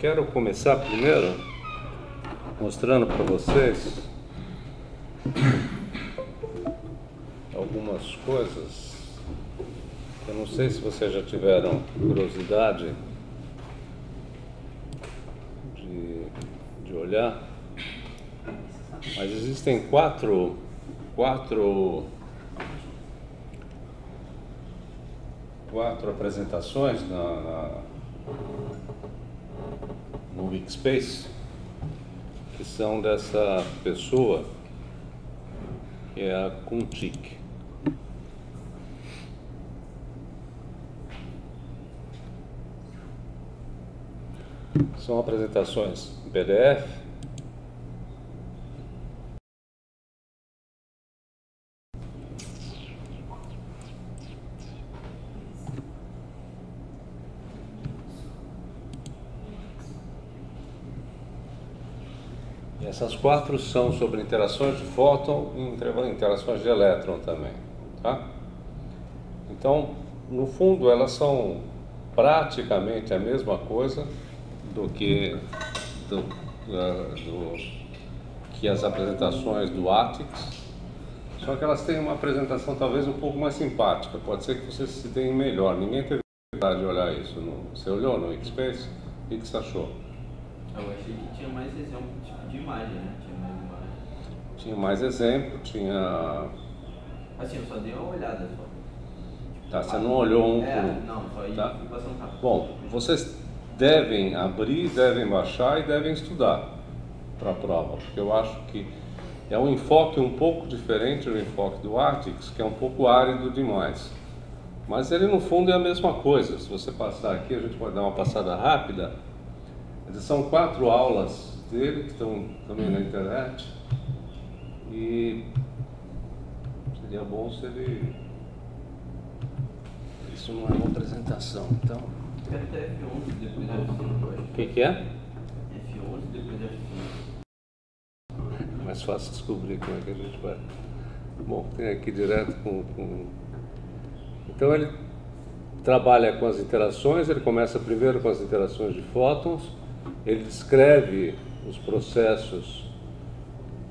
quero começar primeiro mostrando para vocês algumas coisas que eu não sei se vocês já tiveram curiosidade de olhar, mas existem quatro apresentações no Wikispace que são dessa pessoa que é a Kuntik. São apresentações em PDF. E essas quatro são sobre interações de fóton e interações de elétron também, tá? Então, no fundo, elas são praticamente a mesma coisa do que as apresentações do ATIX, só que elas têm uma apresentação talvez um pouco mais simpática. Pode ser que vocês se deem melhor. Ninguém teve vontade de olhar isso. Você olhou no Wikispace? O que você achou? Eu achei que tinha mais exemplo tipo de imagem, né? Tinha mais imagem. Tinha mais exemplo, tinha... Assim, eu só dei uma olhada só. Tá, você não olhou um por um. Não, só aí tá? fui passando rápido. Bom, vocês devem abrir, devem baixar e devem estudar para a prova, porque eu acho que é um enfoque um pouco diferente do enfoque do ATIX, que é um pouco árido demais. Mas ele no fundo é a mesma coisa. Se você passar aqui, a gente pode dar uma passada rápida. São 4 aulas dele que estão também na internet e seria bom se ele... Isso não é uma apresentação, então... Quero até F11 depois da F5, eu acho. O que é? F11 depois da F5. Mais fácil descobrir como é que a gente vai. Bom, tem aqui direto com... Então ele trabalha com as interações, ele começa primeiro com as interações de fótons, ele descreve os processos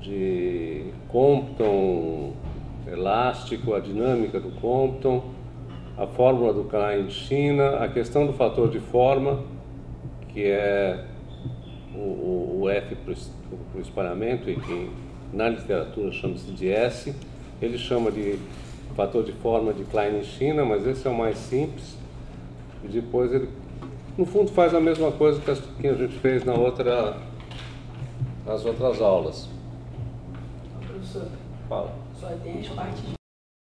de Compton elástico, a dinâmica do Compton, a fórmula do Klein-Shina, a questão do fator de forma, que é o F para o espalhamento e que na literatura chama-se de S. Ele chama de fator de forma de Klein-Shina, mas esse é o mais simples. E depois ele, no fundo, faz a mesma coisa que a gente fez nas outras aulas. Professor, Fala. só tem as partes de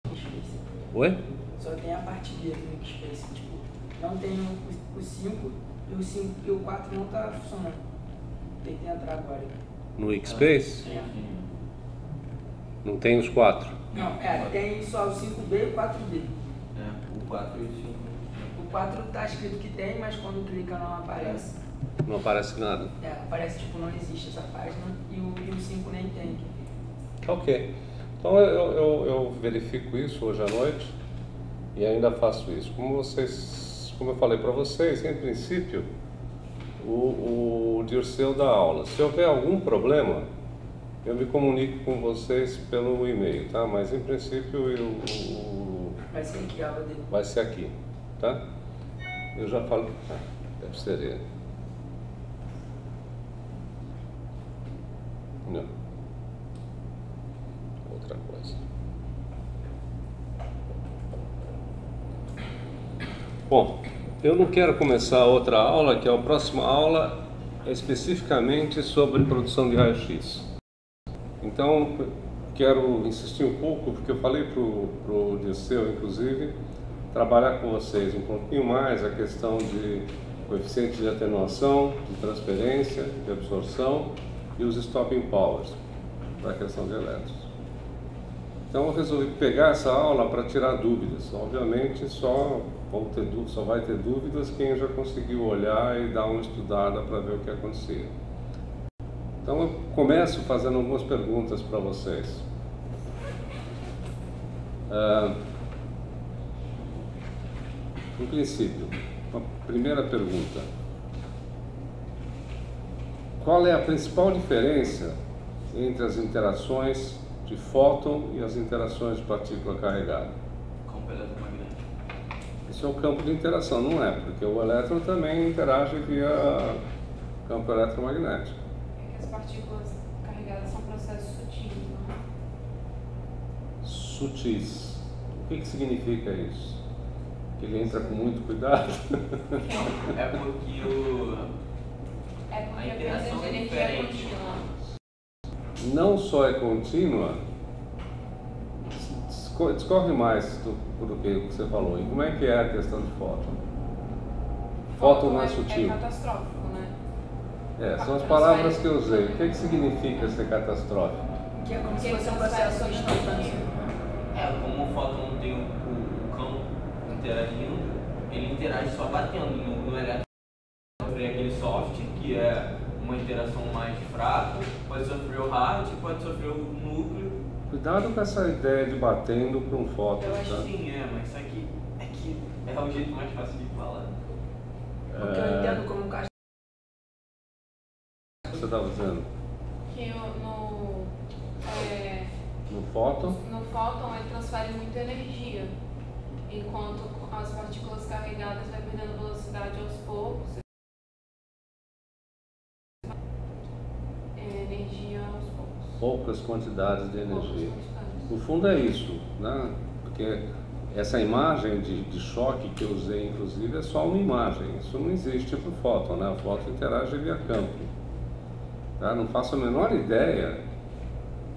Wikispace. Oi? Só tem a parte B do Wikispace. Tipo, não tem o 5 e o 5 e o 4 não tá funcionando. Tem que entrar agora. No Wikispace? É. Não tem os 4? Não, tem só o 5B e o 4B. O 4 e o 5. O 4 tá escrito que tem, mas quando clica não aparece. Não aparece nada. Aparece tipo, não existe essa página e o 5 nem tem. Ok. Então eu verifico isso hoje à noite e ainda faço isso. Como eu falei para vocês, em princípio, o Dirceu dá aula. Se houver algum problema, eu me comunico com vocês pelo e-mail, tá? Mas em princípio Vai ser aqui a aula dele. vai ser aqui, tá? Eu já falo. Deve ser ele. Não. Outra coisa. Bom, eu não quero começar outra aula, que é a próxima aula é especificamente sobre produção de raio-x. Então, quero insistir um pouco, porque eu falei para o Dirceu, inclusive, trabalhar com vocês um pouquinho mais a questão de coeficientes de atenuação, de transferência, de absorção e os stopping powers para a questão de elétrons. Então eu resolvi pegar essa aula para tirar dúvidas. Obviamente só vai ter dúvidas quem já conseguiu olhar e dar uma estudada para ver o que acontecia. Então eu começo fazendo algumas perguntas para vocês. Em princípio, a primeira pergunta: qual é a principal diferença entre as interações de fóton e as interações de partícula carregada? Campo eletromagnético. Isso é o campo de interação, não é? Porque o elétron também interage via campo eletromagnético. É que as partículas carregadas são processos sutis, não é? Sutis. O que significa isso? Que ele entra com muito cuidado? É porque É porque a a interação presença de é energia é diferente. contínua. Não só é contínua, discorre mais do que você falou. E como é que é a questão de fóton? Fóton não é sutil. É catastrófico, né? São as palavras que eu usei. O que significa ser catastrófico? Que é como se Que fosse um transfere processo instantâneo. como o fóton tem o campo interagindo, ele interage só batendo no elétron. Sofrer aquele soft, que é uma interação mais fraca, pode sofrer o hard, pode sofrer o núcleo. Cuidado com essa ideia de batendo para um fóton. Eu acho Tá? que sim, mas isso aqui é o jeito mais fácil de falar. Porque eu entendo como um caixa. Você estava dizendo? Que No fóton? no fóton ele transfere muita energia, enquanto as partículas carregadas vai perdendo velocidade aos poucos. Energia aos poucos. Poucas quantidades de energia. Poucas quantidades. No fundo é isso, né? Porque essa imagem de choque que eu usei, inclusive, é só uma imagem. Isso não existe para o fóton, né? O fóton interage via campo. Tá? Não faço a menor ideia,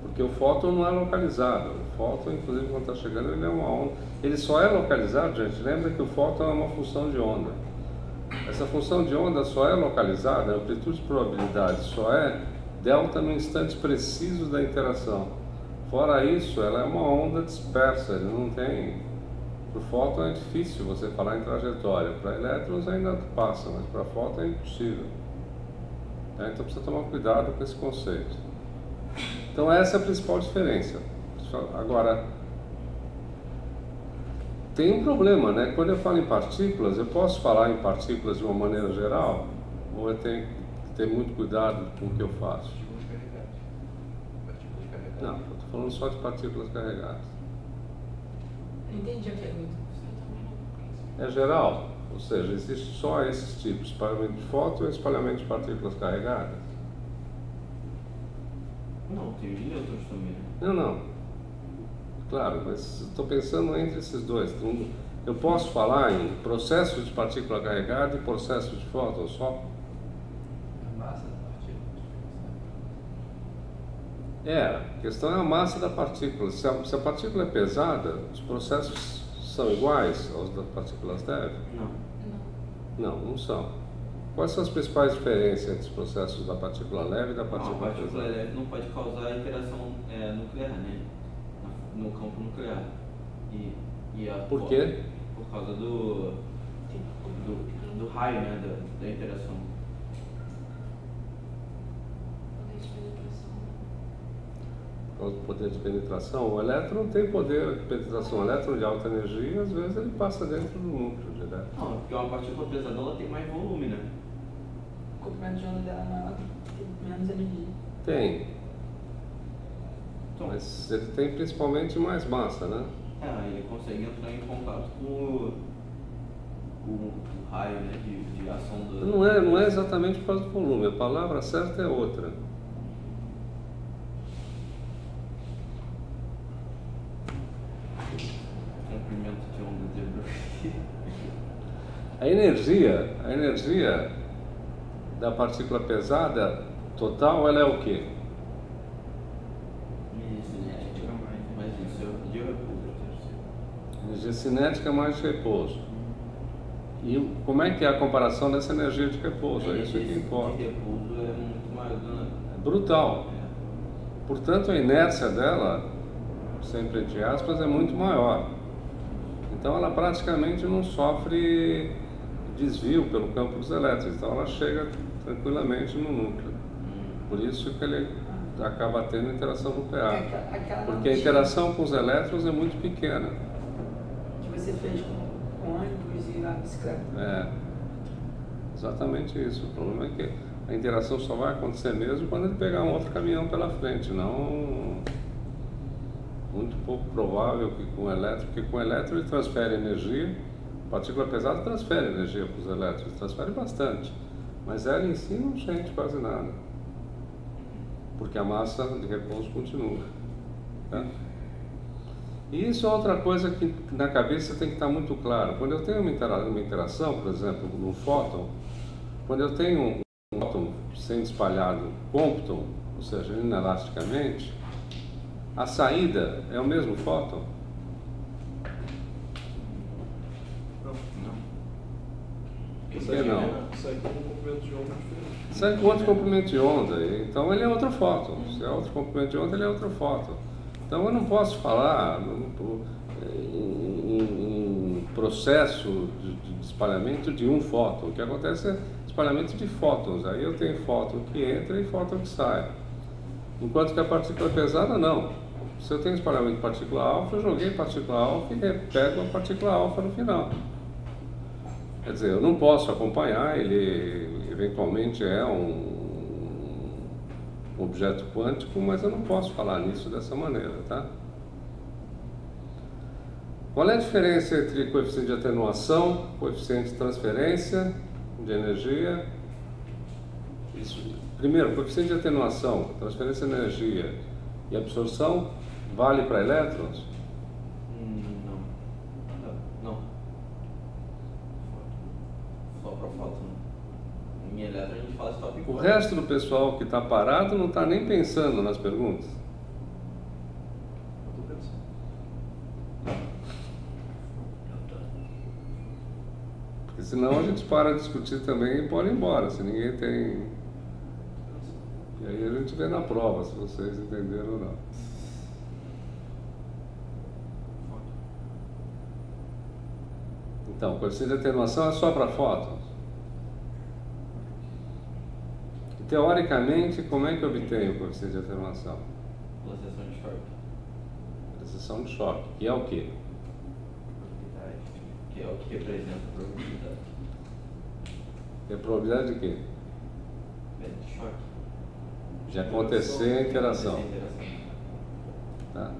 porque o fóton não é localizado. O fóton, inclusive, quando está chegando, ele é uma onda. Ele só é localizado, gente, lembra que o fóton é uma função de onda. Essa função de onda só é localizada, a amplitude de probabilidade só é delta no instante preciso da interação. Fora isso, ela é uma onda dispersa, ele não tem... Para o fóton é difícil você falar em trajetória, para elétrons ainda passa, mas para fóton é impossível. Então precisa tomar cuidado com esse conceito. Então essa é a principal diferença. Agora, tem um problema, né? Quando eu falo em partículas, eu posso falar em partículas de uma maneira geral? Ou eu tenho que ter muito cuidado com o que eu faço? Não, eu estou falando só de partículas carregadas. Não entendi a pergunta. É geral, ou seja, existe só esses tipos, espalhamento de fóton e espalhamento de partículas carregadas? Não, tem os nêutrons também. Não. Claro, mas estou pensando entre esses dois. Então, eu posso falar em processo de partícula carregada e processo de fóton só? A massa da partícula. A questão é a massa da partícula. Se a partícula é pesada, os processos são iguais aos das partículas leves? Não são. Quais são as principais diferenças entre os processos da partícula leve e da A partícula partícula pesada? leve não pode causar interação nuclear, né? No campo nuclear. E Por quê? Por causa do raio, né? Da interação. Por causa do poder de penetração. O elétron não tem poder de penetração. O elétron de alta energia, às vezes, ele passa dentro do núcleo direto. Não, porque uma partícula pesada ela tem mais volume, né? O comprimento de onda dela é maior, tem menos energia. Tem, Então, mas ele tem principalmente mais massa, né? ele consegue entrar em contato com o raio, né? De ação do. Não é exatamente por causa do volume. A palavra certa é outra. Comprimento de onda de Broglie. A energia da partícula pesada total, ela é o quê? Cinética, mas isso é de repouso. Energia cinética mais repouso. E como é que é a comparação dessa energia de repouso? É isso que importa. De repouso é muito maior. É brutal. Portanto, a inércia dela, sempre entre aspas, é muito maior. Então ela praticamente não sofre desvio pelo campo dos elétrons. Então ela chega tranquilamente no núcleo. Por isso que ele acaba tendo interação nuclear. Porque a interação com os elétrons é muito pequena. Que você fez com ônibus e a bicicleta. Exatamente isso. O problema é que a interação só vai acontecer mesmo quando ele pegar um outro caminhão pela frente, não... Muito pouco provável que com o elétron, porque com o elétron ele transfere energia, a partícula pesada transfere energia para os elétrons, transfere bastante, mas ela em si não sente quase nada, porque a massa de repouso continua. Tá? E isso é outra coisa que na cabeça tem que estar muito claro. Quando eu tenho uma interação, por exemplo, no fóton, quando eu tenho um fóton sendo espalhado Compton, ou seja, inelasticamente, a saída é o mesmo fóton? Não. Por que não? Sai com um comprimento de onda diferente. Sai com outro comprimento de onda, então ele é outro fóton. Se é outro comprimento de onda, ele é outro fóton. Então eu não posso falar em processo de espalhamento de um fóton. O que acontece é espalhamento de fótons. Aí eu tenho fóton que entra e fóton que sai. Enquanto que a partícula pesada, não. Se eu tenho espalhamento de partícula alfa, eu joguei partícula alfa e pego a partícula alfa no final. Quer dizer, eu não posso acompanhar, ele eventualmente é um objeto quântico, mas eu não posso falar nisso dessa maneira, tá? Qual é a diferença entre coeficiente de atenuação, coeficiente de transferência de energia? Primeiro, coeficiente de atenuação, transferência de energia e absorção, vale para elétrons? Não. Só para fóton. Em elétron a gente fala stop O quantum. resto do pessoal que está parado não está nem pensando nas perguntas. Eu tô pensando. Porque senão a gente para de discutir também e pode ir embora, se ninguém tem... E aí a gente vê na prova se vocês entenderam ou não. Então, o coeficiente de atenuação é só para fótons. E, teoricamente, como é que eu obtenho o coeficiente de atenuação? Pela seção de choque. A seção de choque, que é o quê? Probabilidade, que é o que representa a probabilidade. É a probabilidade de quê? De choque. De acontecer a interação. Interação. Tá?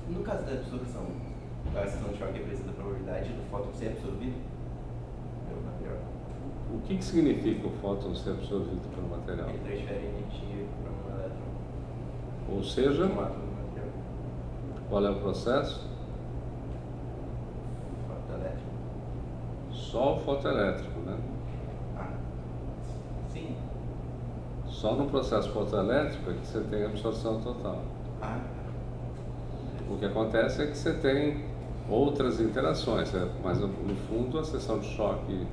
No caso da absorção, a seção de choque representa a probabilidade do fóton ser absorvido pelo material. O que significa o fóton ser absorvido pelo material? Ele transfere energia para um elétron. Ou seja, Um átomo do material. qual é o processo? Fotoelétrico. Só o fotoelétrico, né? Ah, sim. Só no processo fotoelétrico é que você tem absorção total. Ah, O que acontece é que você tem outras interações, mas no fundo a seção de choque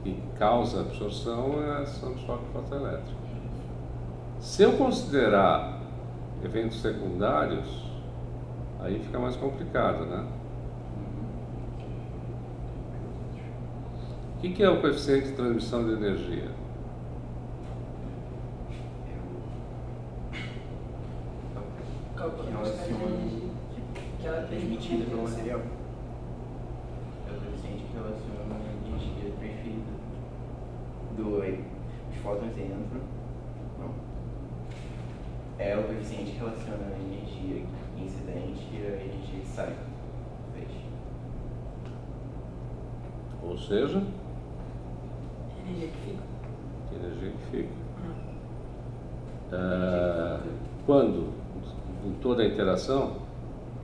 que causa absorção é a seção de choque fotoelétrico. Se eu considerar eventos secundários, aí fica mais complicado, né? O que é o coeficiente de transmissão de energia? Calcula a quantidade de relaciona energia que ela transmitida pelo transmite. material. É o coeficiente que relaciona a energia transferida os fótons entram. Não. É o coeficiente que relaciona a energia incidente e a energia que sai. Fez. Ou seja, Energia que fica. energia que fica. Quando? Em toda a interação,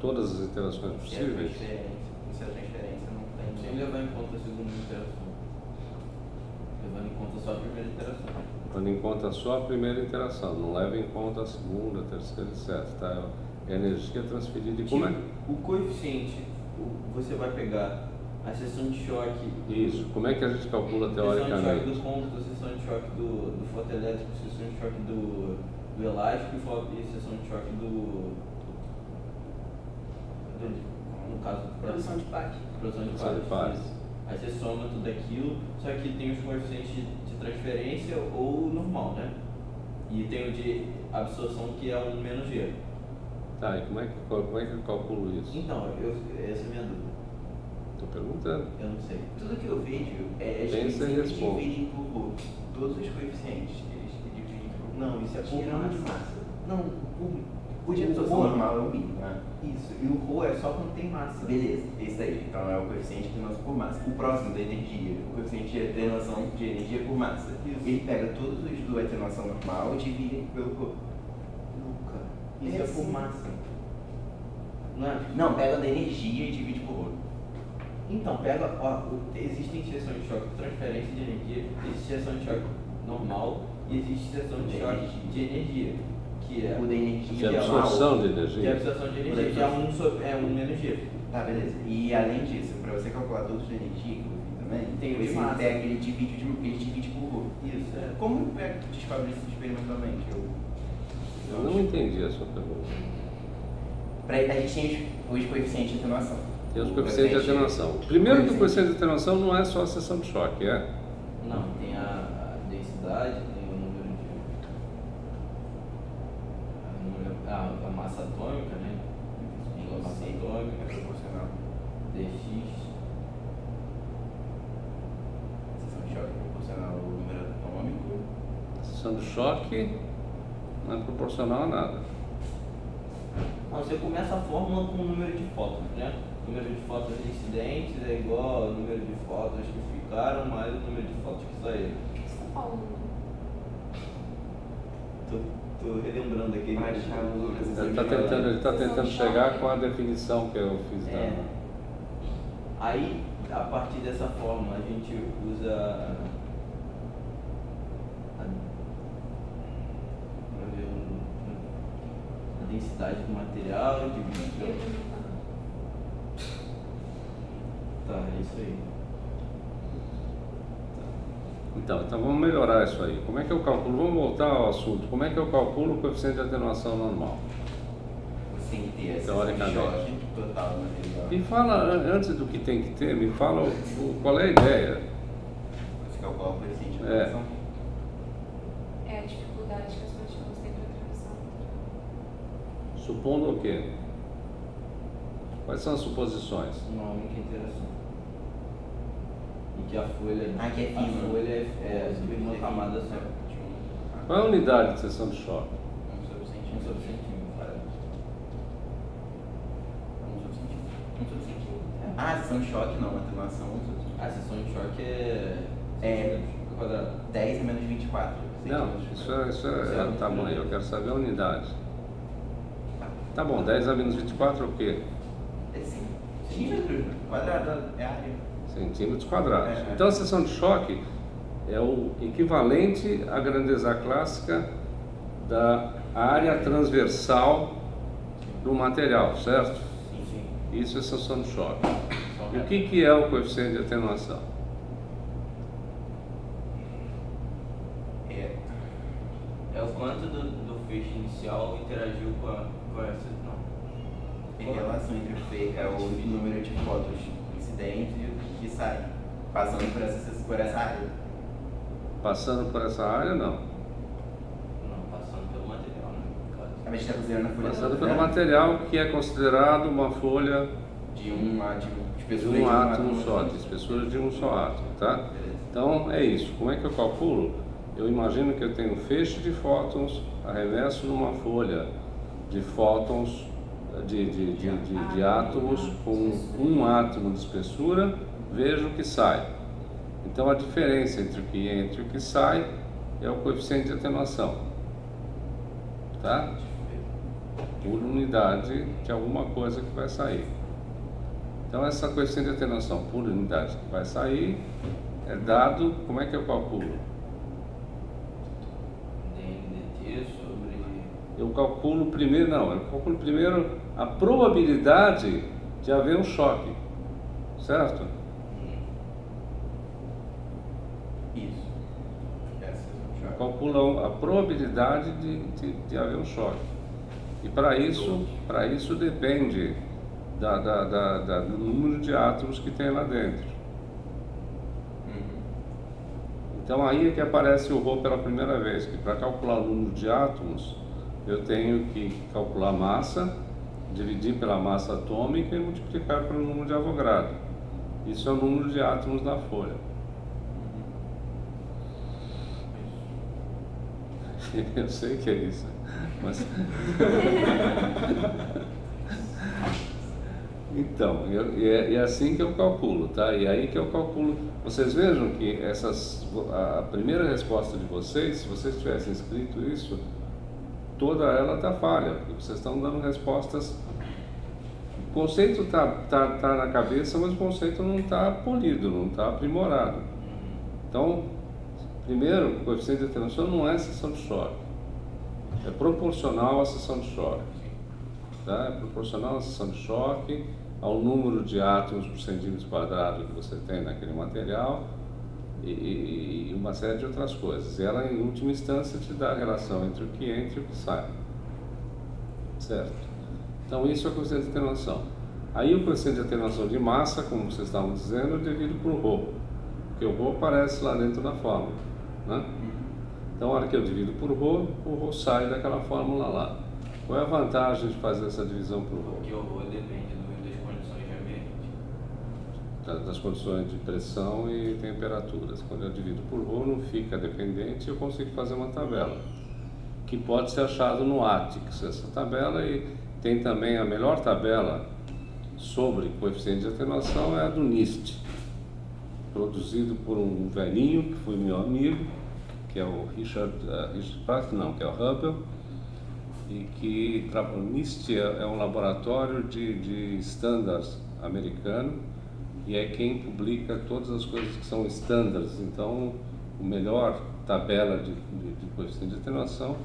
todas as interações Se a possíveis, transferência não tem. Sem levar em conta a segunda interação. Levando em conta só a primeira interação. quando em conta só a primeira interação, não leva em conta a segunda, a terceira, etc. Tá? É energia transferida. E como é? O coeficiente, você vai pegar a seção de choque. Isso, como é que a gente calcula Seção de choque teoricamente? do cômputo, seção de choque do fotoelétrico, seção de choque do elástico e seção de choque no caso do Produção de pares. produção de Produção de pares. pares. Aí você soma tudo aquilo, só que tem os coeficientes de transferência ou normal, né? E tem o de absorção que é um menos G. Tá, e como é que eu calculo isso? Então, essa é a minha dúvida. Estou perguntando. Eu não sei. Tudo que eu vejo é as Pensa e eles responde. dividem por todos os coeficientes. Eles dividem por... Não, isso é por massa. Não, o de absorção normal é o mínimo, né? Isso. E o ρ é só quando tem massa. Beleza, esse daí. Então é o coeficiente de atenuação por massa. O próximo da energia, o coeficiente de atenuação de energia por massa. Isso. Ele pega todos os do atenuação normal e divide pelo ρ. Nunca. Isso é por massa. Não, pega da energia e divide por ρ. Então, pega, ó, existem seções de choque de transferência de energia, existe seção de choque normal e existe seção de choque de energia, que é O da energia De absorção de que é a energia. absorção de energia, que é um menos G. Tá, beleza. E além disso, para você calcular todos da energia, que eu vi também, Tem o de você massa. pega ele divide por ρ. Isso, é. Como é que descobre isso experimentalmente? Eu não entendi a sua pergunta. A gente tem os coeficientes de atenuação. Tem os coeficientes de atenuação. O primeiro do coeficiente de atenuação não é só a seção de choque, é? Não, tem a densidade, tem o número de... a massa atômica, né? Tem a massa atômica, É proporcional. dx, Seção de choque é proporcional ao número atômico. A seção de choque não é proporcional a nada. Não, você começa a fórmula com o número de fótons, né? O número de fótons incidentes é igual ao número de fótons que ficaram mais o número de fótons que saíram. O que você está falando? Tô relembrando aqui. Ele está tentando chegar com a definição que eu fiz da... Aí, a partir dessa fórmula, a gente usa a densidade do material dividido. Tá, é isso aí. Então vamos melhorar isso aí. Como é que eu calculo? Vamos voltar ao assunto. Como é que eu calculo o coeficiente de atenuação normal? Você tem que ter a seção de Teoricamente. choque total do material. Me fala, antes do que tem que ter, me fala qual é a ideia. Você calcula o coeficiente de É. atenuação. É a dificuldade que as partículas têm para atravessar o material. Supondo o quê? Quais são as suposições? Uma única interação. E que a folha, Ah, que é a fina. folha é sobre uma camada só. Qual é a unidade de seção de choque? 1 sobre 1 centímetro. sobre centímetro, parece. 1 sobre centímetro. 1 sobre centímetro. Ah, seção de choque não, atenuação 1 sobre centímetro. A seção de choque é É. quadrado. 10 a menos 24 Não, centímetros. isso é o tamanho, eu quero saber a unidade. Tá bom, 10 a menos 24 é o quê? É centímetros, quadrado, é área. Centímetros quadrados. É. Então a seção de choque é o equivalente à grandeza clássica da área transversal do material, certo? Sim, sim. Isso é seção de choque. E o que é o coeficiente de atenuação? É o quanto do feixe inicial interagiu com essa. Não. Em relação entre o é o número de fótons incidentes e o que sai, passando por essa área. Passando por essa área, não. Não, passando pelo material, né? Claro. A gente está considerando a folha Passando toda, pelo né? material que é considerado uma folha De um átomo, de de espessura um átomo só, só. de espessura de um só átomo, tá? Beleza. Então é isso. Como é que eu calculo? Eu imagino que eu tenho um feixe de fótons, arremesso numa folha de fótons, de átomos com um átomo de espessura, vejo o que sai. Então a diferença entre o que entra e o que sai é o coeficiente de atenuação, tá? Por unidade de alguma coisa que vai sair. Então essa coeficiente de atenuação por unidade que vai sair é dado, como é que eu calculo? DNDT sobre. Eu calculo primeiro a probabilidade de haver um choque, certo? Isso. Essa é Eu o choque. calculo a probabilidade de haver um choque. E para isso depende do número de átomos que tem lá dentro. Então aí é que aparece o ρ pela primeira vez, que para calcular o número de átomos, eu tenho que calcular a massa, dividir pela massa atômica e multiplicar pelo número de Avogadro. Isso é o número de átomos da folha. Eu sei que é isso, mas... Então, é assim que eu calculo, tá? E aí que eu calculo. Vocês vejam que a primeira resposta de vocês, se vocês tivessem escrito isso, toda ela está falha, porque vocês estão dando respostas. O conceito tá na cabeça, mas o conceito não está polido, não está aprimorado. Então, primeiro, o coeficiente de atenuação não é seção de choque, é proporcional à seção de choque. Tá? É proporcional à seção de choque, ao número de átomos por centímetro quadrado que você tem naquele material e uma série de outras coisas. E ela, em última instância, te dá a relação entre o que entra e o que sai. Certo? Então, isso é o coeficiente de atenuação. Aí, o coeficiente de atenuação de massa, como vocês estavam dizendo, eu divido por ρ, porque o ρ aparece lá dentro da fórmula. Né? Então, a hora que eu divido por ρ, o ρ sai daquela fórmula lá. Qual é a vantagem de fazer essa divisão por ρ? Porque o ρ depende das condições de ambiente. Das condições de pressão e temperaturas. Quando eu divido por ρ, não fica dependente, eu consigo fazer uma tabela, que pode ser achado no ATICS, essa tabela, e tem também a melhor tabela sobre coeficiente de atenuação, é a do NIST, produzido por um velhinho que foi meu amigo, que é o Richard que é o Hubble, e que o NIST é um laboratório de standards americano, e é quem publica todas as coisas que são standards. Então, a melhor tabela de coeficiente de atenuação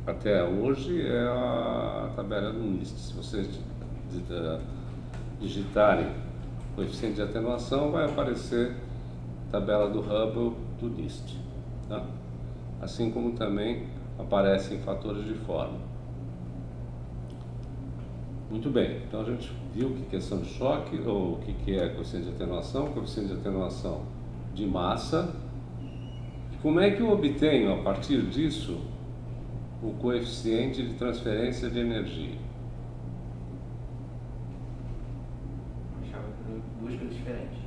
até hoje é a tabela do NIST. Se vocês digitarem coeficiente de atenuação, vai aparecer a tabela do Hubble do NIST. Tá? Assim como também aparecem fatores de forma. Muito bem, então a gente viu o que é questão de choque, ou o que é coeficiente de atenuação, coeficiente de atenuação de massa. E como é que eu obtenho, a partir disso, o coeficiente de transferência de energia? Eu achava que eram duas coisas diferentes.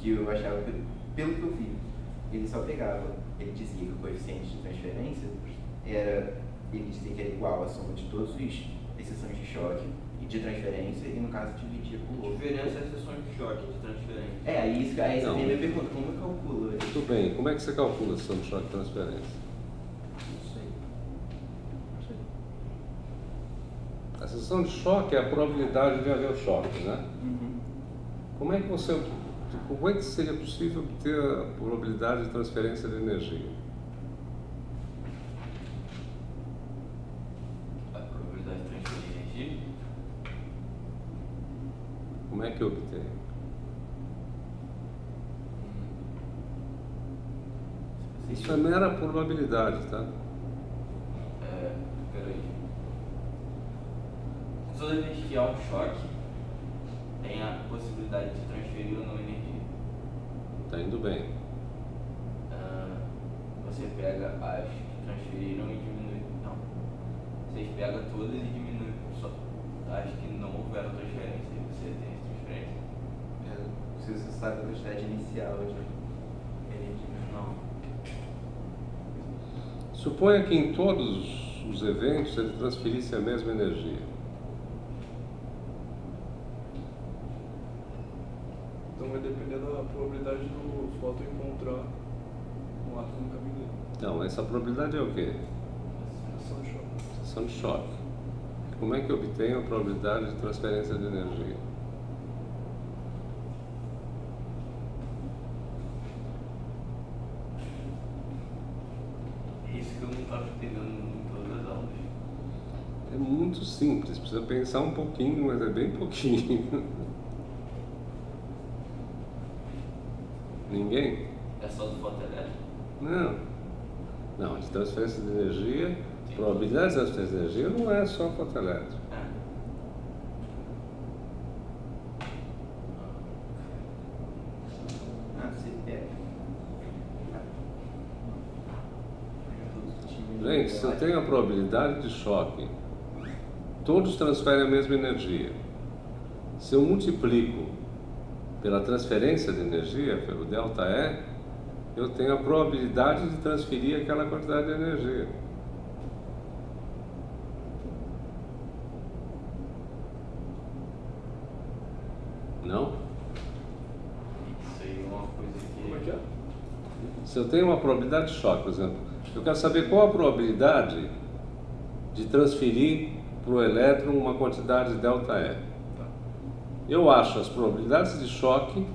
Eu achava que, pelo que eu vi, ele só pegava, ele dizia que o coeficiente de transferência ele dizia que era igual à soma de todas as exceções de choque e de transferência, e no caso dividia por A outro. diferença é exceções de choque, de transferência. Aí essa é a Não. minha pergunta, como eu calculo? Muito bem, como é que você calcula a seção de choque e transferência? Não sei. A seção de choque é a probabilidade de haver o choque, né? Como é que seria possível obter a probabilidade de transferência de energia? A probabilidade de transferir energia? Como é que eu obtenho? Isso é mera probabilidade, tá? Peraí. Toda vez que há um choque, tem a possibilidade de transferir ou não energia. Tá indo bem. Você pega as que transferiram e diminui. Não. Vocês pegam todas e diminuem só as que não houveram transferência. E você tem essa transferência. Se você sabe a quantidade inicial de energia. Não. Suponha que em todos os eventos ele transferisse a mesma energia. Então vai depender da probabilidade do fóton encontrar um átomo no caminho dele. Então, essa probabilidade é o quê? Ação de choque. Seção de choque. Como é que eu obtenho a probabilidade de transferência de energia? Isso que eu não estava entendendo em todas as aulas. É muito simples, precisa pensar um pouquinho, mas é bem pouquinho. Ninguém? É só do fotoelétrico? Não, de transferência de energia, probabilidade de transferência de energia não é só fotoelétrico. Você pega. Gente, se eu tenho a probabilidade de choque, todos transferem a mesma energia. Se eu multiplico pela transferência de energia, pelo ΔE, eu tenho a probabilidade de transferir aquela quantidade de energia. Não? Isso aí é uma coisa que... Como é que é? Se eu tenho uma probabilidade de choque, por exemplo, eu quero saber qual a probabilidade de transferir para o elétron uma quantidade de ΔE. Eu acho as probabilidades de choque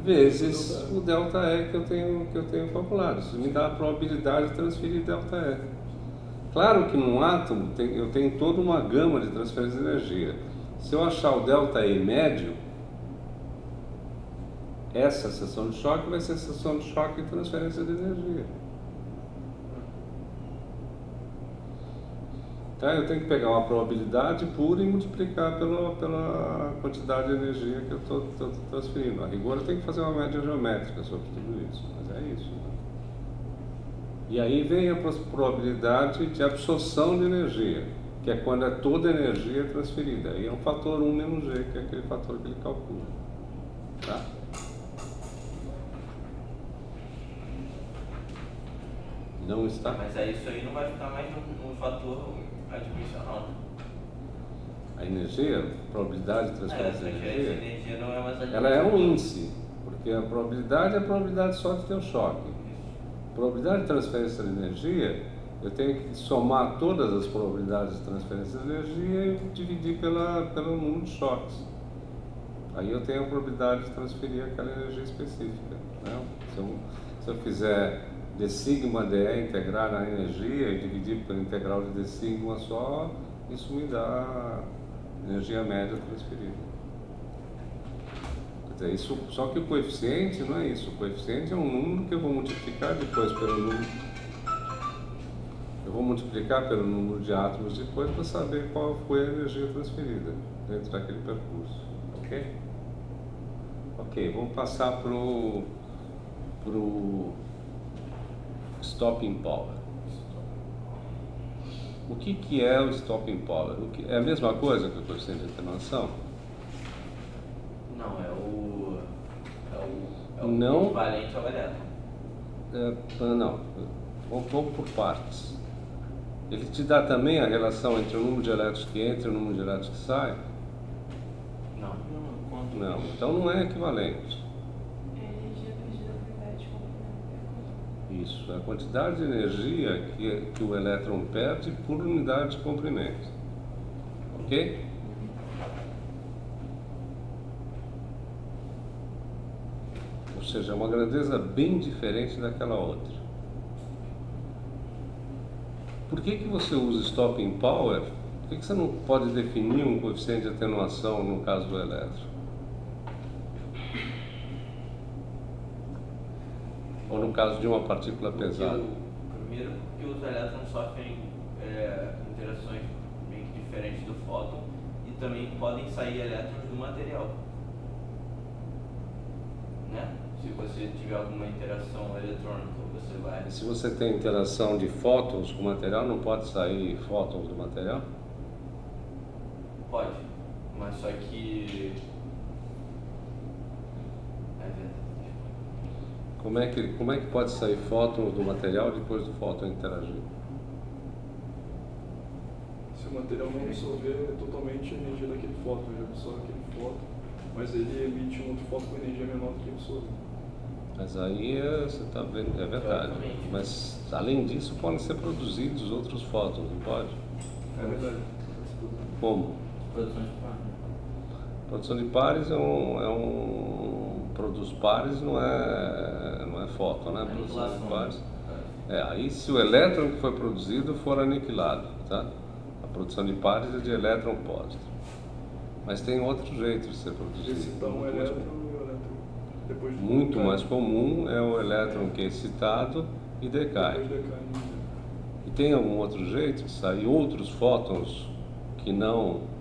vezes o ΔE que eu tenho calculado. Isso me dá a probabilidade de transferir ΔE. Claro que num átomo eu tenho toda uma gama de transferência de energia. Se eu achar o ΔE médio, essa seção de choque vai ser a seção de choque de transferência de energia. Tá? Eu tenho que pegar uma probabilidade pura e multiplicar pela quantidade de energia que eu estou transferindo. A rigor eu tenho que fazer uma média geométrica sobre tudo isso, mas é isso. Né? E aí vem a probabilidade de absorção de energia, que é quando é toda a energia transferida. Aí é um fator 1 menos G, que é aquele fator que ele calcula. Tá? Não está. Mas aí isso aí não vai ficar mais um fator adimensional, né? A energia, a probabilidade de transferência de energia, energia não é mais ela é um índice, porque a probabilidade é a probabilidade só de ter o choque. A probabilidade de transferência de energia, eu tenho que somar todas as probabilidades de transferência de energia e dividir pelo número de choques. Aí eu tenho a probabilidade de transferir aquela energia específica. Né? Se eu fizer d sigma dE integrar na energia e dividir pelo integral de d sigma só, isso me dá energia média transferida. Quer dizer, isso, só que o coeficiente não é isso. O coeficiente é um número que eu vou multiplicar depois pelo número. Eu vou multiplicar pelo número de átomos depois para saber qual foi a energia transferida dentro daquele percurso. Ok? Ok, vamos passar para o stopping power. O que é o stopping power? É a mesma coisa que o coeficiente de atenuação? Não, é o Não. equivalente ao elétron. Não, vamos por partes. Ele te dá também a relação entre o número de elétrons que entra e o número de elétrons que sai? Não. Não, então não é equivalente. É a energia perdida por unidade de comprimento. Isso, é a quantidade de energia que o elétron perde por unidade de comprimento. Ok? Ou seja, é uma grandeza bem diferente daquela outra. Por que você usa stopping power? Por que você não pode definir um coeficiente de atenuação no caso do elétron? Ou no caso de uma partícula pesada? Primeiro, porque os elétrons sofrem interações meio que diferentes do fóton e também podem sair elétrons do material. Né? Se você tiver alguma interação eletrônica, você vai... E se você tem interação de fótons com o material, não pode sair fótons do material? Pode, mas só que... Como é que pode sair fótons do material depois do fóton interagir? Se o material não absorver totalmente a energia daquele fóton, ele absorve aquele fóton, mas ele emite um outro fóton com energia menor do que absorve. Mas aí você está vendo, é verdade. Mas além disso podem ser produzidos outros fótons, não pode? É verdade. Como? Produção de par. Produção de pares produz pares não é fóton, né? Produção de pares. Aí se o elétron que foi produzido for aniquilado, tá? A produção de pares é de elétron pósito. Mas tem outro jeito de ser produzido. Excitar um elétron e o elétron depois de Muito decai. mais comum é o elétron que é excitado e decai. Depois decai. E tem algum outro jeito de sair outros fótons que não...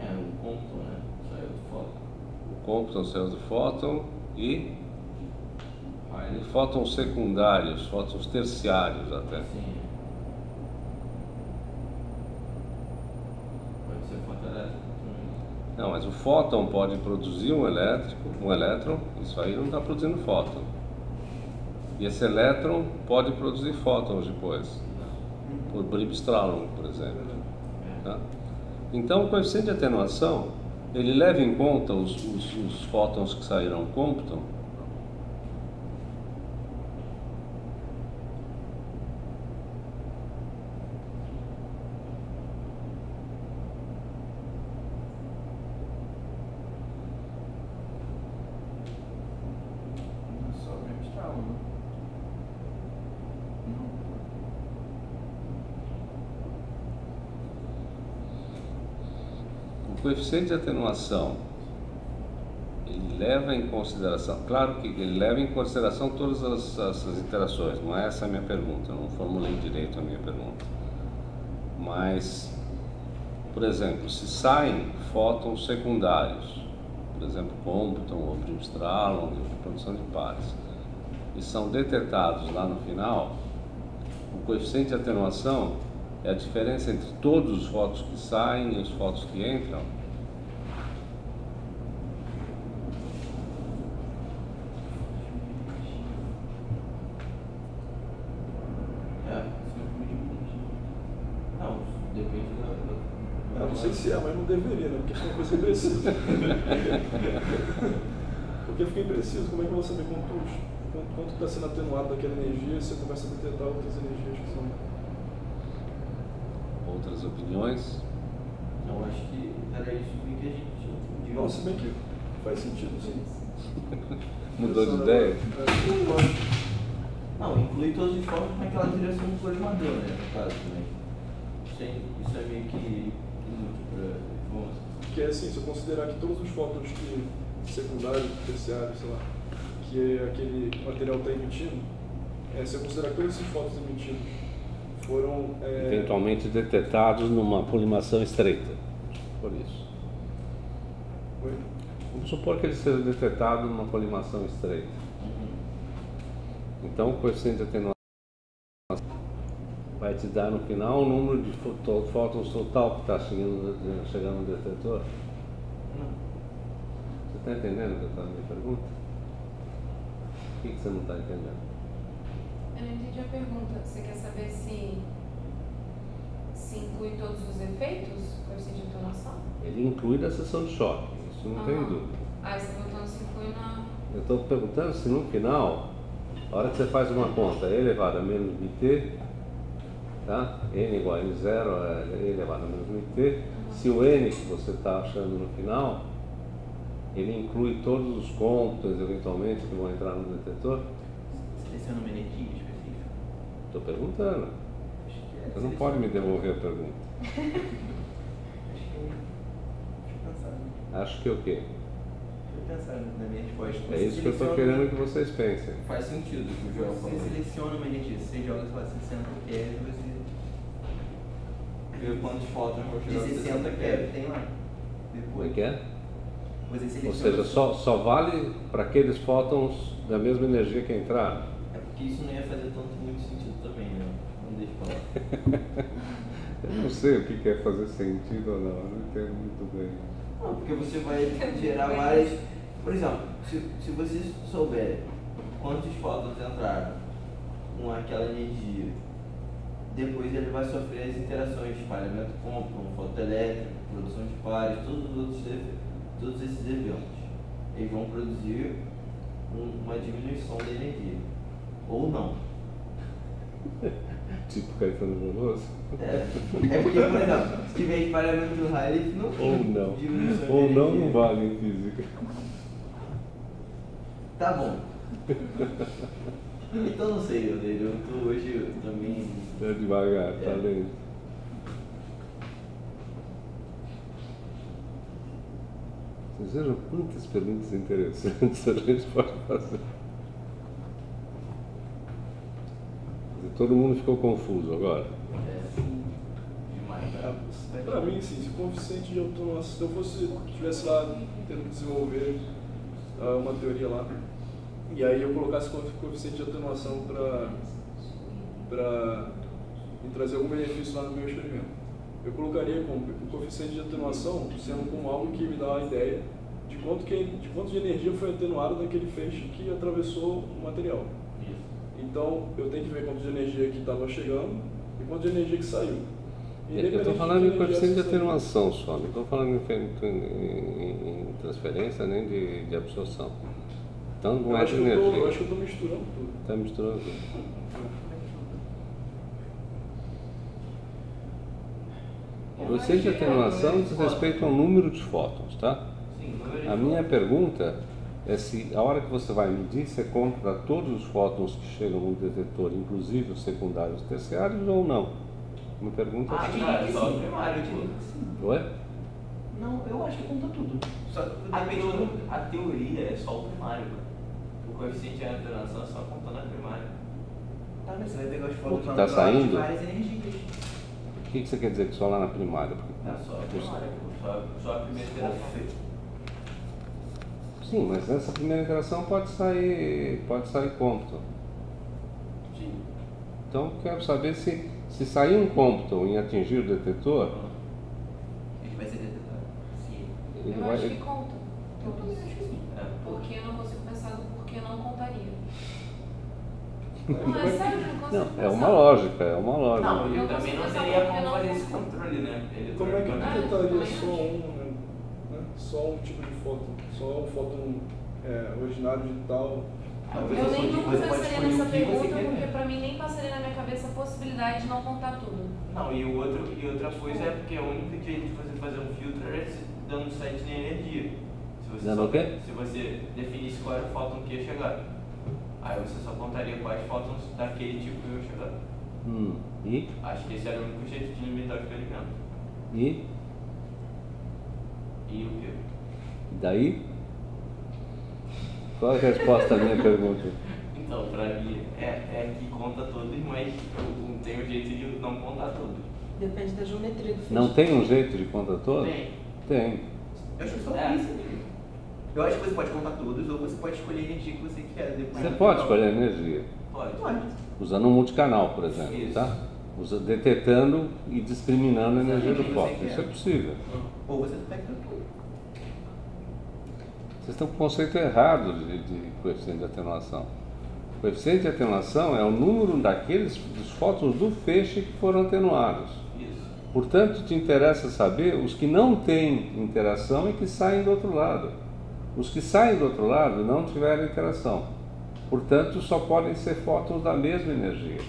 O Compton, né? Saiu do fóton. O Compton saiu do fóton e fótons secundários, fótons terciários até. Sim. Não, mas o fóton pode produzir um elétron, isso aí não está produzindo fóton. E esse elétron pode produzir fótons depois, por Bribstrahlung, por exemplo. Tá? Então, o coeficiente de atenuação, ele leva em conta os fótons que saíram Compton. Só o Bribstrahlung, né? O coeficiente de atenuação, ele leva em consideração, claro que ele leva em consideração todas as interações, não é essa a minha pergunta, eu não formulei direito a minha pergunta. Mas, por exemplo, se saem fótons secundários, por exemplo, Compton ou Bribstrahlung, produção de pares, e são detectados lá no final, o coeficiente de atenuação é a diferença entre todos os fótons que saem e os fótons que entram. Não, depende da... Eu não sei se é, mas não deveria, né? Porque fica uma coisa imprecisa. Porque fica impreciso, como é que eu vou saber quanto está sendo atenuado daquela energia se você começa a detectar outras energias que são... Outras opiniões? Não, acho que era isso que a gente tinha. Não, se bem que faz sentido, sim. Mudou de ideia? Não, inclui todos os fótons naquela direção do colimador, né, no caso, né? Isso é meio que inútil para informação. Que é assim, se eu considerar que todos os fótons que secundários, terciários, sei lá, que aquele material está emitindo, se eu considerar que todos esses fótons emitidos foram... Eventualmente detectados numa colimação estreita, por isso. Oi? Vamos supor que ele seja detectado numa colimação estreita. Então, o coeficiente de atenuação vai te dar no final o número de fótons total que está chegando no detetor? Você está entendendo o que eu estou na minha pergunta? O que você não está entendendo? Eu não entendi a pergunta. Você quer saber se inclui todos os efeitos do coeficiente de atenuação? Ele inclui da seção de choque, isso não tem dúvida. Ah, você está perguntando se inclui na... Eu estou perguntando se no final, a hora que você faz uma conta E elevado a menos mt, tá? N igual a N0 é E elevado a menos mt, se o N que você está achando no final, ele inclui todos os Comptons eventualmente que vão entrar no detetor? Seleciona uma energia específica? Estou perguntando. Você não pode me devolver a pergunta. Acho que pensar. Acho que o quê? Deixa eu pensar na minha resposta. É isso que eu estou querendo que vocês pensem. Faz sentido o que o Joel falou. Você seleciona uma energia, você joga, sei lá, 60 keV, você... Ver quantos fótons vão De chegar a 60 keV tem lá. Como é Depois. que é? Você seleciona... Ou seja, só vale para aqueles fótons da mesma energia que entraram. É porque isso não ia fazer muito sentido também, né? Não deixa eu falar. Eu não sei o que é fazer sentido ou não, eu não entendo muito bem. Não, porque você vai gerar várias... Por exemplo, se você souber quantos fótons entraram com aquela energia, depois ele vai sofrer as interações, espalhamento Compton, fotoelétrico, produção de pares, todos esses eventos. Eles vão produzir uma diminuição da energia. Ou não. Tipo Caetano Veloso? É porque, por exemplo, se tiver espalhamento do raio, ele não tem Ou não. diminuição de Ou não, energia. não vale em física. Tá bom. Então não sei, eu tô hoje também... Tá devagar, tá lento. Vocês vejam quantas perguntas interessantes a gente pode fazer. Todo mundo ficou confuso agora. Demais, né? Para mim, sim, se o coeficiente de autonomia, se eu estivesse lá tendo que desenvolver uma teoria lá, e aí eu colocasse o coeficiente de atenuação para me trazer algum benefício lá no meu experimento. eu colocaria como o coeficiente de atenuação sendo como algo que me dá uma ideia de quanto de energia foi atenuada daquele feixe que atravessou o material. Então, eu tenho que ver quanto de energia que estava chegando e quanto de energia que saiu. Eu estou falando em coeficiente de atenuação só, não estou falando em transferência nem de absorção. Então não é de energia. Eu acho que eu estou misturando tudo. Está misturando tudo. O coeficiente de atenuação diz respeito ao número de fótons, tá? Sim, número de A minha pergunta é se a hora que você vai medir, você conta todos os fótons que chegam no detetor, inclusive os secundários e terciários, ou não? Uma pergunta assim. não, é só o primário, tipo. Ué? Não, eu acho que conta tudo. Só A teoria é só o primário, mano. O coeficiente de atenuação é só contando a primária. Tá, mas você vai pegar os fótons Tá naturais saindo? de várias energias. O que você quer dizer que só lá na primária? É só a primária, pô. Só a primeira interação. Sim, mas nessa primeira interação pode sair cômputo. Sim. Então quero saber se sair um cômputo e atingir o detetor, Ele vai ser detetado. Sim. ele Eu vai. acho que conta. Eu também acho que sim. Porque eu não consigo pensar do porquê não contaria. Não, Não, é sério, eu não consigo Não, pensar. é uma lógica, é uma lógica. Não, ele Eu também não consigo teria pensar como porque fazer não- esse controle, né? Ele Como é que teoricamente- tentaria também só acho. só um tipo de fóton? Só um fóton originário de tal. Eu nem nunca Você pode pensaria escolher nessa o que você pergunta, quer. porque pra mim nem passaria na minha cabeça a possibilidade de não contar tudo. Não, e outra coisa é porque o único jeito de você fazer um filtro é dando set de energia. Dando o quê? Se você definisse qual era o fóton que ia chegar, aí você só contaria quais fótons daquele tipo que iam chegar. E? Acho que esse era o único jeito de limitar o experimento. E? E o quê? Daí? Qual é a resposta à minha pergunta? Então, pra mim, é que conta todos, mas não tem um jeito de não contar todos. Depende da geometria do feixe. Não tem um jeito de conta toda? Tem. Tem. Eu acho que só É. isso. Eu acho que você pode contar todos ou você pode escolher a energia que você quer. Depois Você pode escolher a energia, Pode. Pode. usando um multicanal, por exemplo, Isso. tá? Detetando e discriminando a energia do Exatamente, fóton. você Isso quer. é possível. Ou você pega tudo. Vocês estão com o conceito errado de coeficiente de atenuação. O coeficiente de atenuação é o número dos fótons do feixe que foram atenuados. Isso. Portanto, te interessa saber os que não têm interação e que saem do outro lado. Os que saem do outro lado não tiveram interação. Portanto, só podem ser fótons da mesma energia.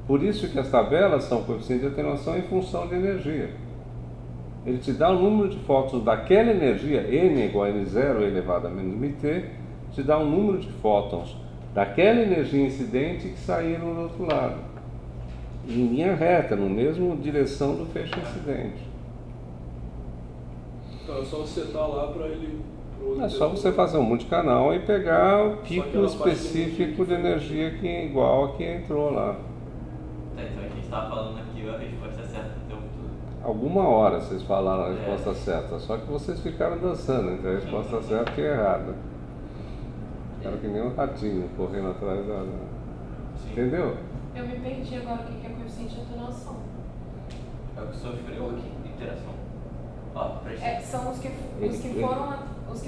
Por isso que as tabelas são coeficiente de atenuação em função de energia. Ele te dá o número de fótons daquela energia, n igual a n0 elevado a menos mt, te dá um número de fótons daquela energia incidente que saíram do outro lado. Em linha reta, na mesma direção do feixe incidente. Então é só você setar lá para ele. pro É só detetor. você fazer um multicanal e pegar o pico aquela parte específico de energia que é igual a que entrou lá. Tá, então a gente estava falando aqui a resposta certa o tempo todo. Alguma hora vocês falaram a resposta certa, só que vocês ficaram dançando entre a resposta certa e a errada. Ficaram que nem um ratinho correndo atrás da. Sim. Entendeu? Eu me perdi agora o que é coeficiente de atenuação. É o que sofreu interação. Ó, presta São os que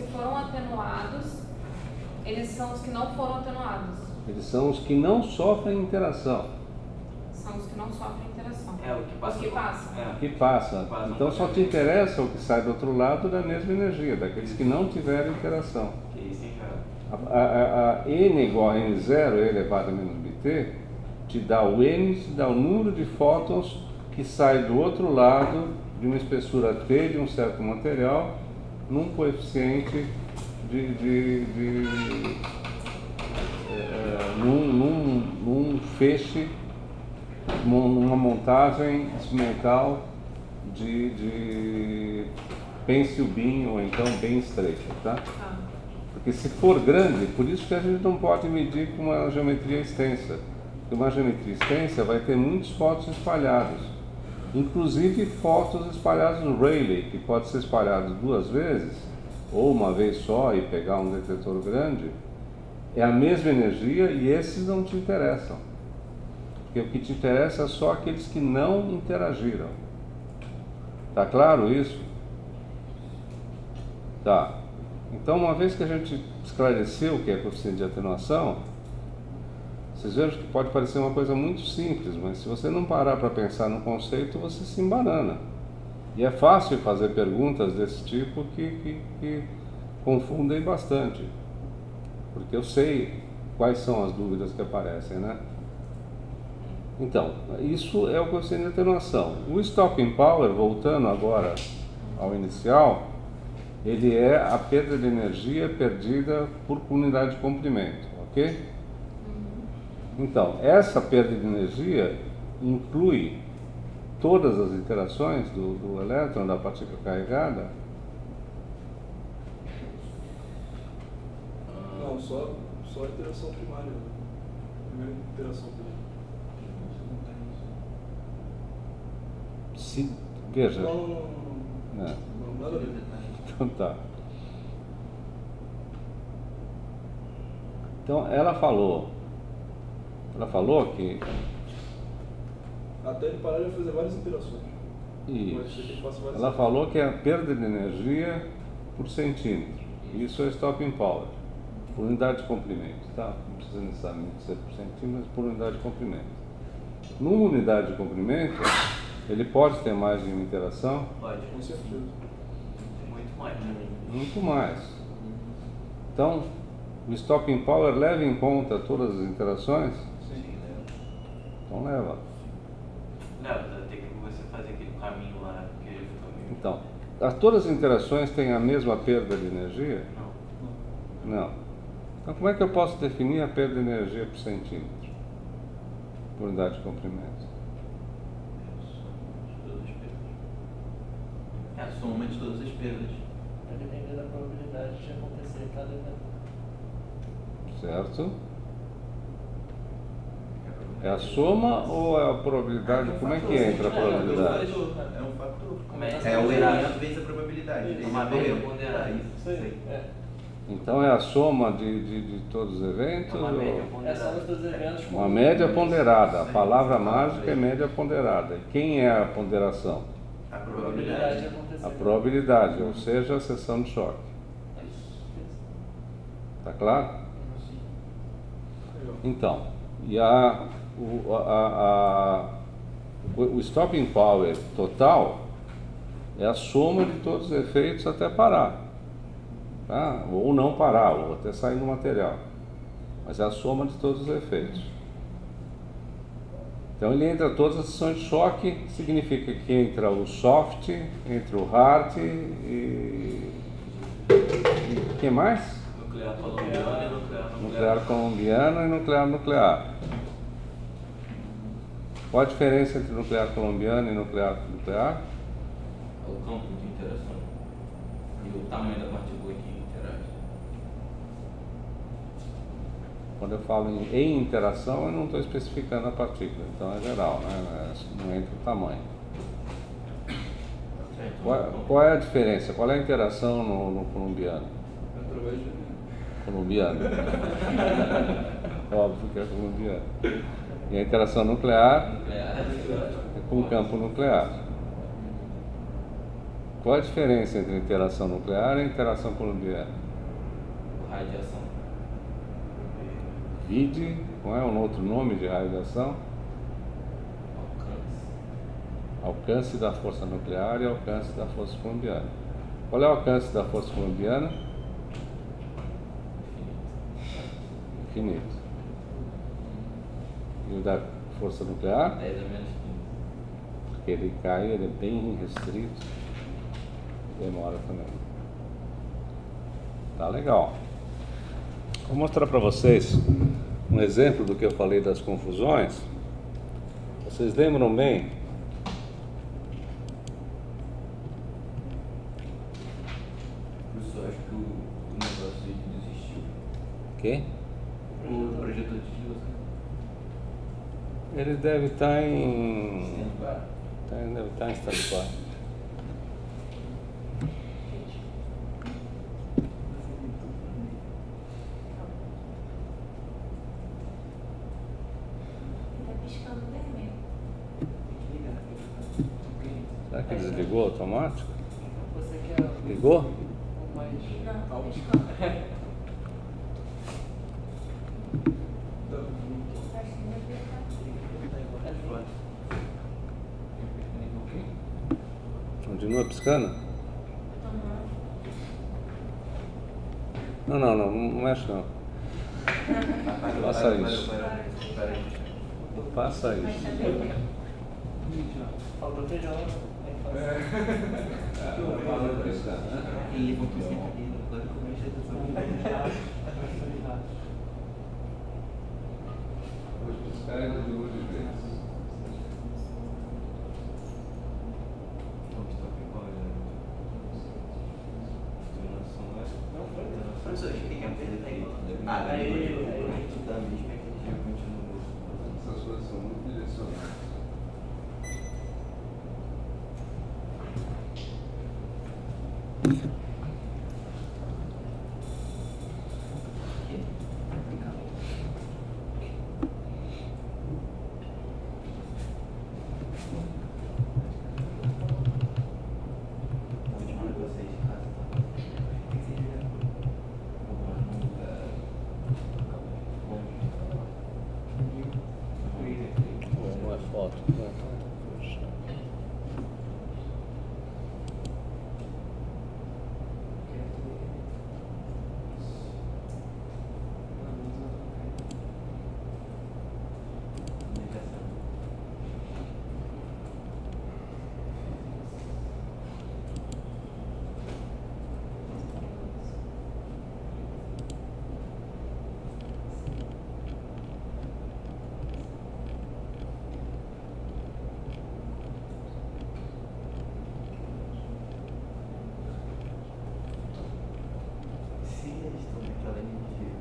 foram atenuados, eles são os que não foram atenuados. Eles são os que não sofrem interação. São os que não sofrem interação. É, o que passa. Os que passam. É. Que passa. Passam Então só por te energia. interessa o que sai do outro lado da mesma energia, daqueles que não tiveram interação. Que isso, hein, cara? A n igual a n0 elevado a menos bt te dá o n, te dá o número de fótons que sai do outro lado de uma espessura T de um certo material num coeficiente num feixe, numa montagem experimental de pêncil beam ou então bem estreita, tá? Tá. Porque se for grande, por isso que a gente não pode medir com uma geometria extensa. Porque uma geometria extensa vai ter muitos fótons espalhados. Inclusive fótons espalhados no Rayleigh, que pode ser espalhado 2 vezes, ou uma vez só e pegar um detetor grande. É a mesma energia e esses não te interessam. Porque o que te interessa é só aqueles que não interagiram. Tá claro isso? Tá. Então, uma vez que a gente esclareceu o que é coeficiente de atenuação, vocês vejam que pode parecer uma coisa muito simples, mas se você não parar para pensar no conceito, você se embanana. E é fácil fazer perguntas desse tipo que confundem bastante, porque eu sei quais são as dúvidas que aparecem, né? Então, isso é o coeficiente de atenuação. O stopping power, voltando agora ao inicial, ele é a perda de energia perdida por unidade de comprimento, ok? Então, essa perda de energia inclui todas as interações do elétron, da partícula carregada? Não, só a interação primária. Primeira interação dele. Veja. Não, nada a ver. Então tá. Então ela falou que Até ele parar de fazer várias interações. ela falou que é a perda de energia por centímetro. Isso é stopping power, por unidade de comprimento, tá? Não precisa necessariamente ser por centímetro, mas por unidade de comprimento. Numa unidade de comprimento, ele pode ter mais de uma interação? Pode. Com certeza. Muito mais. Muito mais. Então, o stopping power leva em conta todas as interações? Sim, Então leva. Leva, tem que você fazer aquele caminho lá, aquele caminho. Então, todas as interações têm a mesma perda de energia? Não. Então como é que eu posso definir a perda de energia por centímetro? Por unidade de comprimento? É a soma de todas as perdas. Vai depender da probabilidade de acontecer cada evento. Certo? É a soma ou é a probabilidade? Como é que entra a probabilidade? É um fator. Começa É a o ponderar. evento vezes a probabilidade. Uma média ponderada. Isso aí. Então é a soma de todos os eventos? É uma média ou- É só ponderada. os dois eventos. Uma média ponderada. A palavra mágica é média ponderada. E quem é a ponderação? A Probabilidade de probabilidade. acontecer. A probabilidade, ou seja, a seção de choque. Tá claro? Legal. Então, e o stopping power total é a soma de todos os efeitos até parar, tá? Ou não parar, ou até sair do material, mas é a soma de todos os efeitos. Então ele entra todas as seções de choque, significa que entra o soft, entra o hard e o que mais? Nuclear colombiano e Nuclear colombiano e nuclear. Qual a diferença entre nuclear colombiano e nuclear? O campo de interação e o tamanho da partícula que interage. Quando eu falo em interação, eu não estou especificando a partícula, então é geral, né? Não entra o tamanho. Qual é a diferença? Qual é a interação no colombiano? Através de... Colombiano. Óbvio que é colombiano. E a interação nuclear é com o campo nuclear. Qual a diferença entre a interação nuclear e a interação colombiana? Radiação. Vide, qual é um outro nome de radiação? Alcance da força nuclear e alcance da força colombiana. Qual é o alcance da força colombiana? Infinito. E o da força nuclear? 10 a menos 15. Porque ele cai, ele é bem restrito, demora também. Tá legal. Vou mostrar para vocês um exemplo do que eu falei das confusões. Vocês lembram bem? Professor, acho que o negócio aí desistiu. Quê? O projetor de luz. Ele deve estar em... Stand-by. Deve estar em stand-by. Tá piscando vermelho. Será que desligou automático? Você quer Ligou? um mais alto? Continua piscando? Não mexe não. Faça isso. Faça isso. Faltou feijão. Ele botou sempre ali, agora começa a Vou piscar e desligou de vez. Professor, acho que tem que aprender aqui. Também espero que ele já continue. Essas coisas são muito direcionadas. Não é foto, não é? Poxa. Se eles estão naquela energia,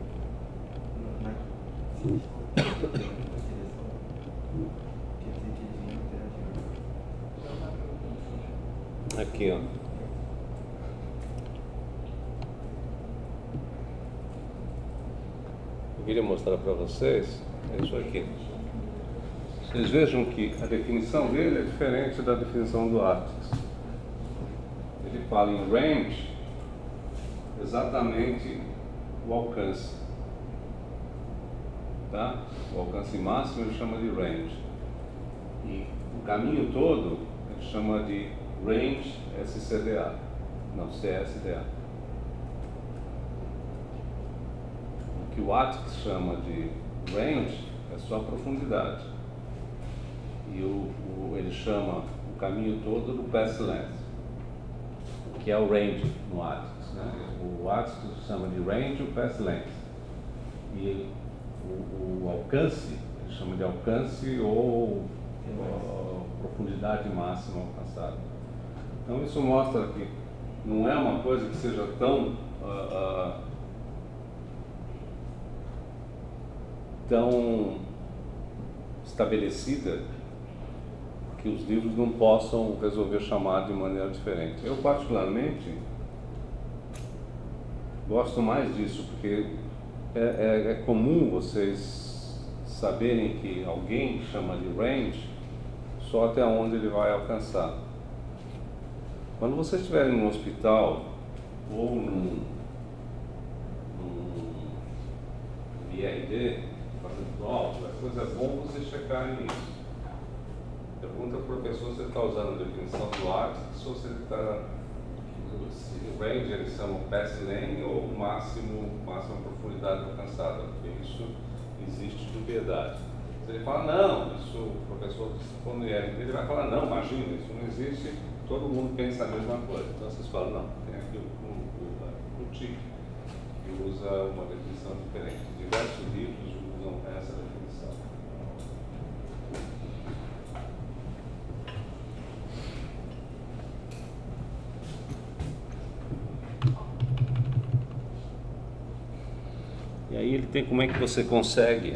se eles estão naquela direção, quer dizer que eles vão interagir. Aqui, ó. Eu queria mostrar para vocês, é isso aqui. Vocês vejam que a definição dele é diferente da definição do Artis. Ele fala em range, exatamente o alcance. Tá? O alcance máximo ele chama de range. E o caminho todo ele chama de range SCDA, não CSDA. O que o Atkiss chama de range é só a profundidade. E ele chama o caminho todo do path length, que é o range no Atkiss, né? O Atkiss chama de range o path length. E o alcance, ele chama de alcance ou profundidade máxima alcançada. Então isso mostra que não é uma coisa que seja tão estabelecida que os livros não possam resolver chamar de maneira diferente. Eu particularmente gosto mais disso, porque é comum vocês saberem que alguém chama de range só até onde ele vai alcançar. Quando vocês estiverem num hospital ou num IRD, fazendo prova, é bom vocês checarem isso. Pergunta para a pessoa se ele está usando a definição do Atkiss ou se ele está... Se o range eles chamam path length ou máxima profundidade alcançada, porque isso existe dubiedade. Se ele fala, não, isso o professor, quando ele vai falar, não, imagina, isso não existe, todo mundo pensa a mesma coisa. Então vocês falam, não, tem aqui o TIC, que usa uma definição diferente. Diversos livros usam essa definição. E aí ele tem como é que você consegue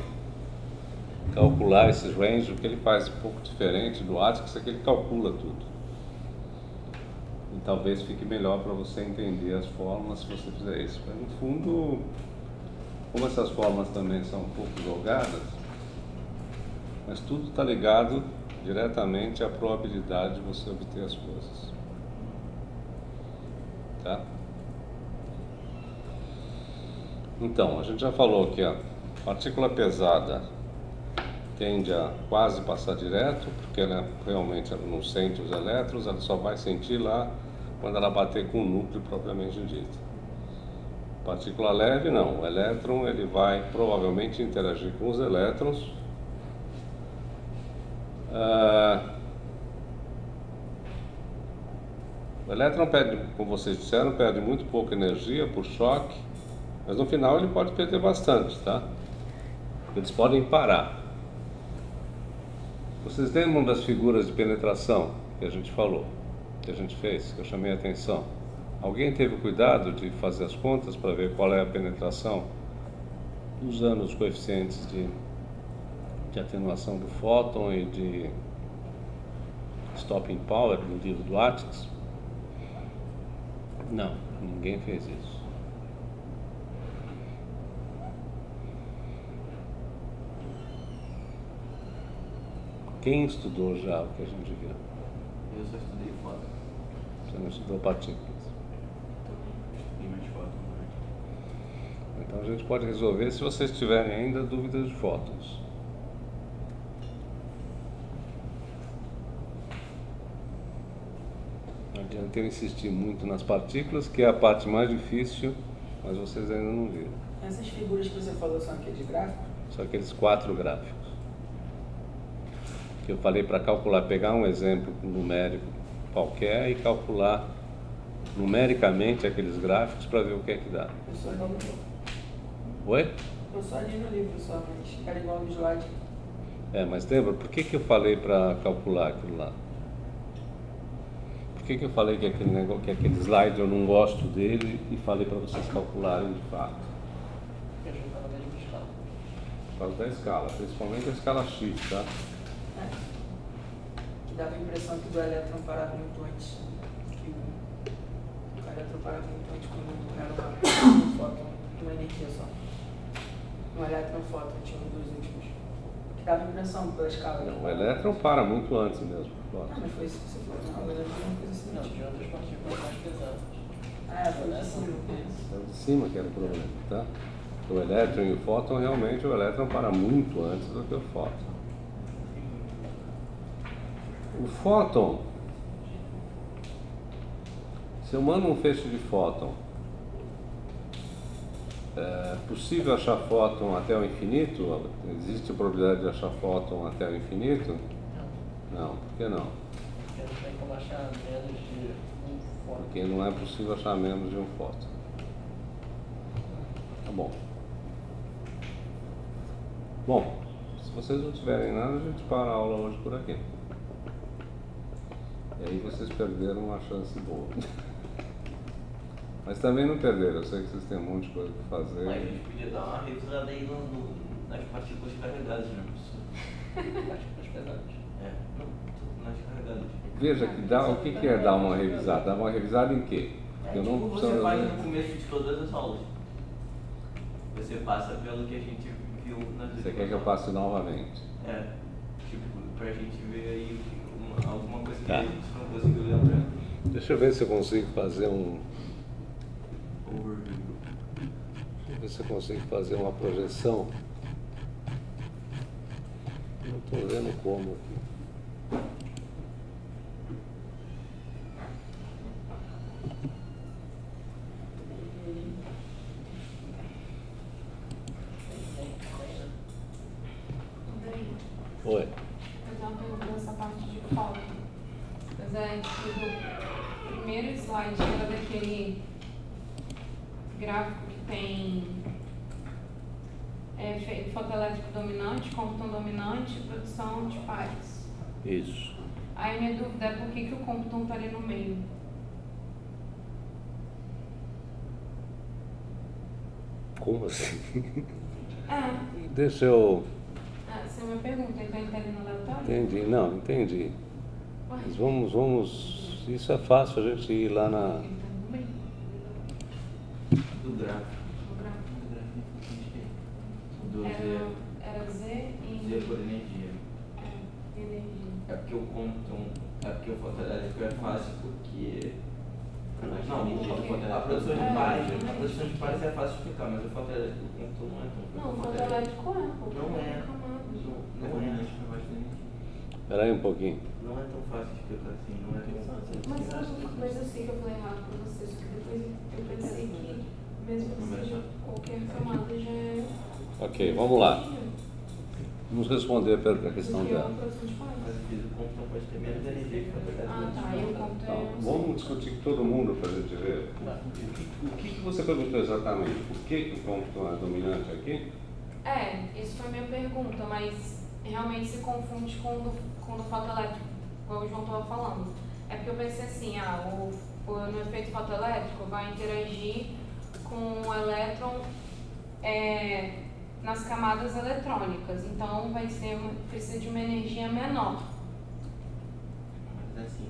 calcular esses ranges. O que ele faz um pouco diferente do Atkiss é que ele calcula tudo. E talvez fique melhor para você entender as fórmulas se você fizer isso. Mas no fundo, como essas fórmulas também são um pouco jogadas, mas tudo está ligado diretamente a probabilidade de você obter as coisas. Tá? Então, a gente já falou que a partícula pesada tende a quase passar direto, porque ela realmente não sente os elétrons, ela só vai sentir lá quando ela bater com o núcleo propriamente dito. Partícula leve não, o elétron ele vai provavelmente interagir com os elétrons. O elétron perde, como vocês disseram, perde muito pouca energia por choque, mas no final ele pode perder bastante, tá? Eles podem parar. Vocês lembram das figuras de penetração que a gente falou, que a gente fez, que eu chamei a atenção? Alguém teve cuidado de fazer as contas para ver qual é a penetração usando os coeficientes de atenuação do fóton e de stopping power no livro do Atkinson? Não, ninguém fez isso. Quem estudou já o que a gente viu? Eu só estudei fóton. Você não estudou partículas? Estudei mais fóton. Então a gente pode resolver se vocês tiverem ainda dúvidas de fótons. Não adianta eu insistir muito nas partículas, que é a parte mais difícil, mas vocês ainda não viram. Essas figuras que você falou são aqueles gráficos? São aqueles 4 gráficos. Que eu falei para calcular, pegar um exemplo numérico qualquer e calcular numericamente aqueles gráficos para ver o que é que dá. Eu só li no livro. Oi? Eu só li no livro só, mas era igual no slide. Mas lembra, por que eu falei para calcular aquilo lá? Por que eu falei que aquele negócio, que aquele slide eu não gosto dele e falei para vocês calcularem de fato? Porque a gente está na mesma escala. Por causa da escala, principalmente a escala X, tá? Que dava a impressão que o elétron parava muito antes. Que o elétron parava muito antes quando era um fóton, uma energia só. Um elétron fóton tinha um dos últimos. Que dava a impressão pela escala. Não, o elétron para muito antes mesmo. Ah, mas foi isso que você falou. Não, mas eu vi uma coisa assim. Não, tinha outras partículas mais pesadas. Foi de cima. É o de cima que era o problema, tá? O elétron e o fóton, realmente o elétron para muito antes do que o fóton. O fóton, se eu mando um feixe de fóton, é possível achar fóton até o infinito? Existe a probabilidade de achar fóton até o infinito? Não, por que não? Porque não tem como achar menos de um fóton. Porque não é possível achar menos de um fóton. Tá bom. Bom, se vocês não tiverem nada, a gente para a aula hoje por aqui. E aí vocês perderam uma chance boa. Mas também não perderam, eu sei que vocês têm um monte de coisa para fazer. Mas a gente podia dar uma revisada aí nas partículas carregadas, né, professor? Partículas pesadas. Nas carregadas. Veja que dá, o que é dar uma revisada? Dar uma revisada em quê? Eu não Você faz no começo de todas as aulas. Você passa pelo que a gente viu nas Você quer que eu passe novamente? Tipo, pra gente ver aí alguma coisa que Tá. a gente não conseguiu lembrar. Deixa eu ver se eu consigo fazer Overview. Deixa eu ver se eu consigo fazer uma projeção. Não estou vendo como aqui. Oi. Eu tenho uma pergunta nessa parte de fóton. Mas é que o primeiro slide era daquele gráfico que tem efeito fotoelétrico dominante, computão dominante e produção de pares. Isso. Aí minha dúvida é por que o computão está ali no meio? Como assim? É, Deixa eu... essa é a minha pergunta. Então ele está ali no aleatório? Entendi, não, entendi. Ué, Mas vamos... Isso é fácil a gente ir lá na... ele está no meio Do gráfico. do gráfico. Do gráfico. Do Z. Era Z e Z por energia. energia. porque o Compton, é porque o fotoelétrico é fácil porque... Não, a produção de pares é fácil de explicar, mas o fotoelétrico, o Compton não é tão fácil. Não, o fotoelétrico é, pô. Não é. Não é, acho que é bastante. Espera aí um pouquinho. Não é tão fácil de explicar assim, não é tão fácil. Mas eu sei que eu falei errado pra vocês, porque depois eu pensei que mesmo que seja qualquer camada já é... Ok, vamos lá. Vamos responder a questão dela. Mas o Compton pode ter menos energia que o fotoelétrico. Ah, tá, e o Compton Então, é... vamos discutir com todo mundo para a gente ver. O que você perguntou exatamente? Por que o Compton é dominante aqui? Isso foi a minha pergunta, mas realmente se confunde com o do fotoelétrico, como o João estava falando. É porque eu pensei assim, no efeito fotoelétrico vai interagir com o elétron nas camadas eletrônicas, então precisa de uma energia menor. Mas assim,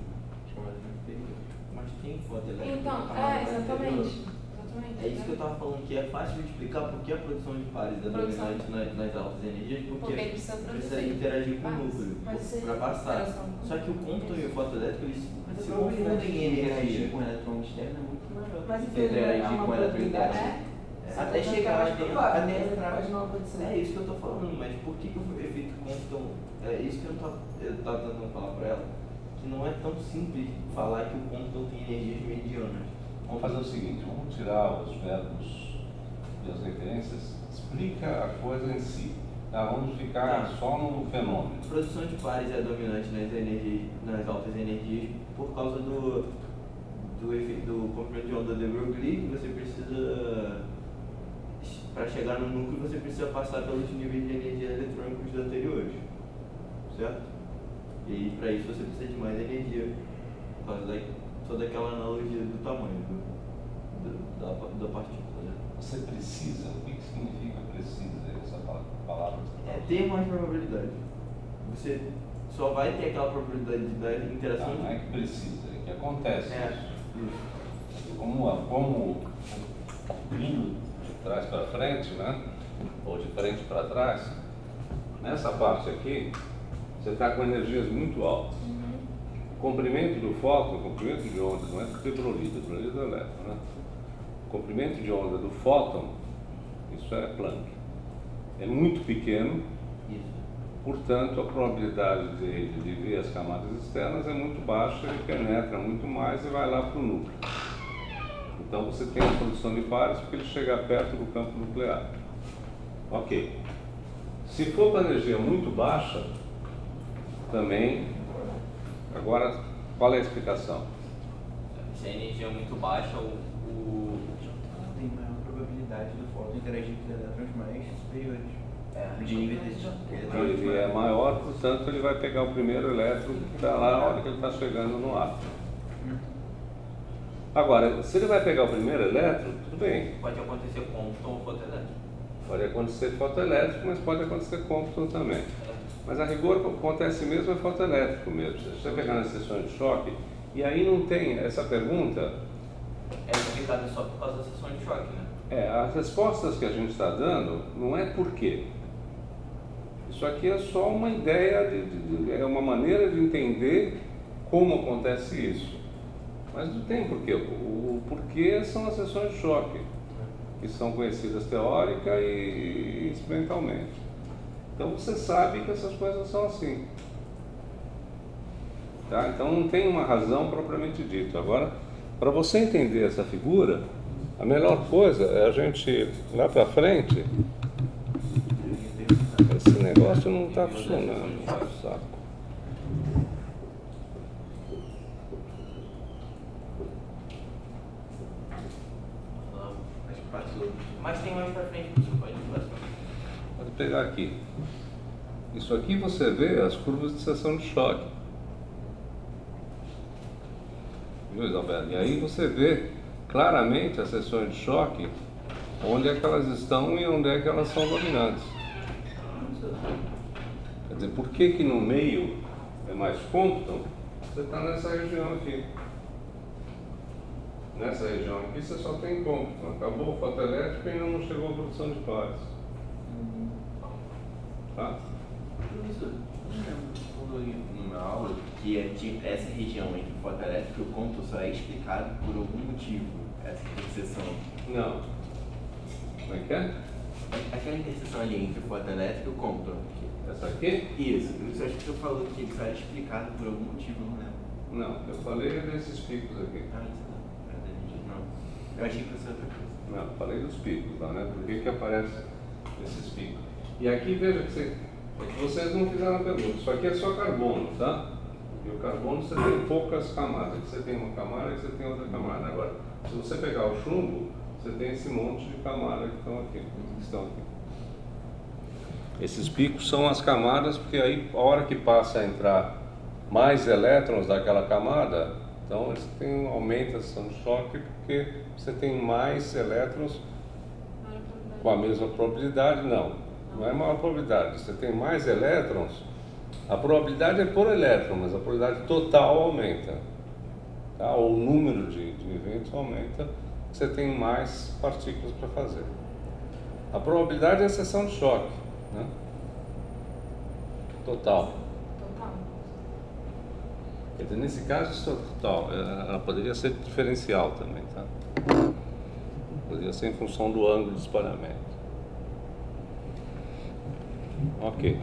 mas tem fotoelétrico. Então, exatamente. É isso que eu estava falando, que é fácil de explicar porque a produção de pares é dominante nas altas energias, porque ele precisa interagir com o núcleo para passar. Só que o Compton e o fotoelétrico, eles se confundem em energia. Com o elétron externo é muito maior. Mas interagir com o elétron interno. Até chegar lá dentro, até entrar. Pode não acontecer. É isso que eu estou falando, mas por que o efeito Compton, é isso que eu estava tentando falar para ela, que não é tão simples falar que o Compton tem energias medianas. Vamos fazer o seguinte, vamos tirar os verbos e as referências, explica a coisa em si. Tá? Vamos ficar só no fenômeno. A produção de pares é dominante nas altas energias por causa do comprimento de onda de Broglie, que você precisa, para chegar no núcleo, você precisa passar pelos níveis de energia eletrônicos anteriores, certo? E para isso você precisa de mais energia, por causa toda aquela analogia do tamanho da partícula, né? Você precisa, o que significa precisa essa palavra? Ter mais probabilidade. Você só vai ter aquela probabilidade da interação. Não é que precisa, é que acontece. Isso. Como indo de trás para frente, né? Ou de frente para trás, nessa parte aqui, você está com energias muito altas. O comprimento do fóton, o comprimento de onda, não é de Broglie, é do elétron, né? O comprimento de onda do fóton, isso é Planck, é muito pequeno, portanto a probabilidade de ver as camadas externas é muito baixa, ele penetra muito mais e vai lá para o núcleo. Então você tem a produção de pares porque ele chega perto do campo nuclear. Ok. Se for para energia muito baixa, também, agora, qual é a explicação? Se a energia é muito baixa, tem maior probabilidade do fóton interagir com os elétrons mais superiores. De nível Ele é maior, portanto ele vai pegar o primeiro elétron que está lá na hora que ele está chegando no átomo. Agora, se ele vai pegar o primeiro elétron, tudo bem. Pode acontecer Compton ou fotoelétrico. Pode acontecer fotoelétrico, mas pode acontecer Compton também. Mas a rigor, o que acontece mesmo é fotoelétrico mesmo. Se você pegar nas sessões de choque, e aí não tem essa pergunta... É explicado só por causa da sessão de choque, né? As respostas que a gente está dando não é por quê. Isso aqui é só uma ideia, é uma maneira de entender como acontece isso. Mas não tem porquê. O porquê são as sessões de choque, que são conhecidas teórica e experimentalmente. Então você sabe que essas coisas são assim. Tá? Então não tem uma razão propriamente dita. Agora, para você entender essa figura, a melhor coisa é a gente, lá para frente, esse negócio não está funcionando, saco. Mas tem mais pra frente que você pode fazer. Pode pegar aqui. Isso aqui você vê as curvas de seção de choque. Viu, Isabela? E aí você vê claramente as seções de choque, onde é que elas estão e onde é que elas são dominantes. Quer dizer, por que no meio é mais Compton? Você está nessa região aqui. Nessa região aqui você só tem Compton. Acabou o fotoelétrico e ainda não chegou a produção de pares. Tá? Professor, falou numa aula que essa região entre o fotoelétrico e o conto só é explicado por algum motivo, essa interseção. Não. Como é que é? Aquela interseção ali entre o fotoelétrico e o conto. Essa aqui? Isso. Eu acho que você falou que ele só era explicado por algum motivo, não lembro. Não, eu falei desses picos aqui. Não. Eu achei que fosse outra coisa. Não, falei dos picos lá, né? Por que aparecem esses picos? E aqui, veja que vocês não fizeram a pergunta. Isso aqui é só carbono, tá? E o carbono você tem poucas camadas. Aqui você tem uma camada e você tem outra camada. Agora, se você pegar o chumbo, você tem esse monte de camadas que estão aqui. Esses picos são as camadas, porque aí a hora que passa a entrar mais elétrons daquela camada, então você tem aumenta a ação de choque, porque você tem mais elétrons com a mesma probabilidade. Não é maior probabilidade, você tem mais elétrons, a probabilidade é por elétron, mas a probabilidade total aumenta, tá? O número de eventos aumenta, você tem mais partículas para fazer. A probabilidade é a seção de choque, né? Total. Quer dizer, nesse caso isso é total, ela poderia ser diferencial também, tá? Poderia ser em função do ângulo de espalhamento. Ok.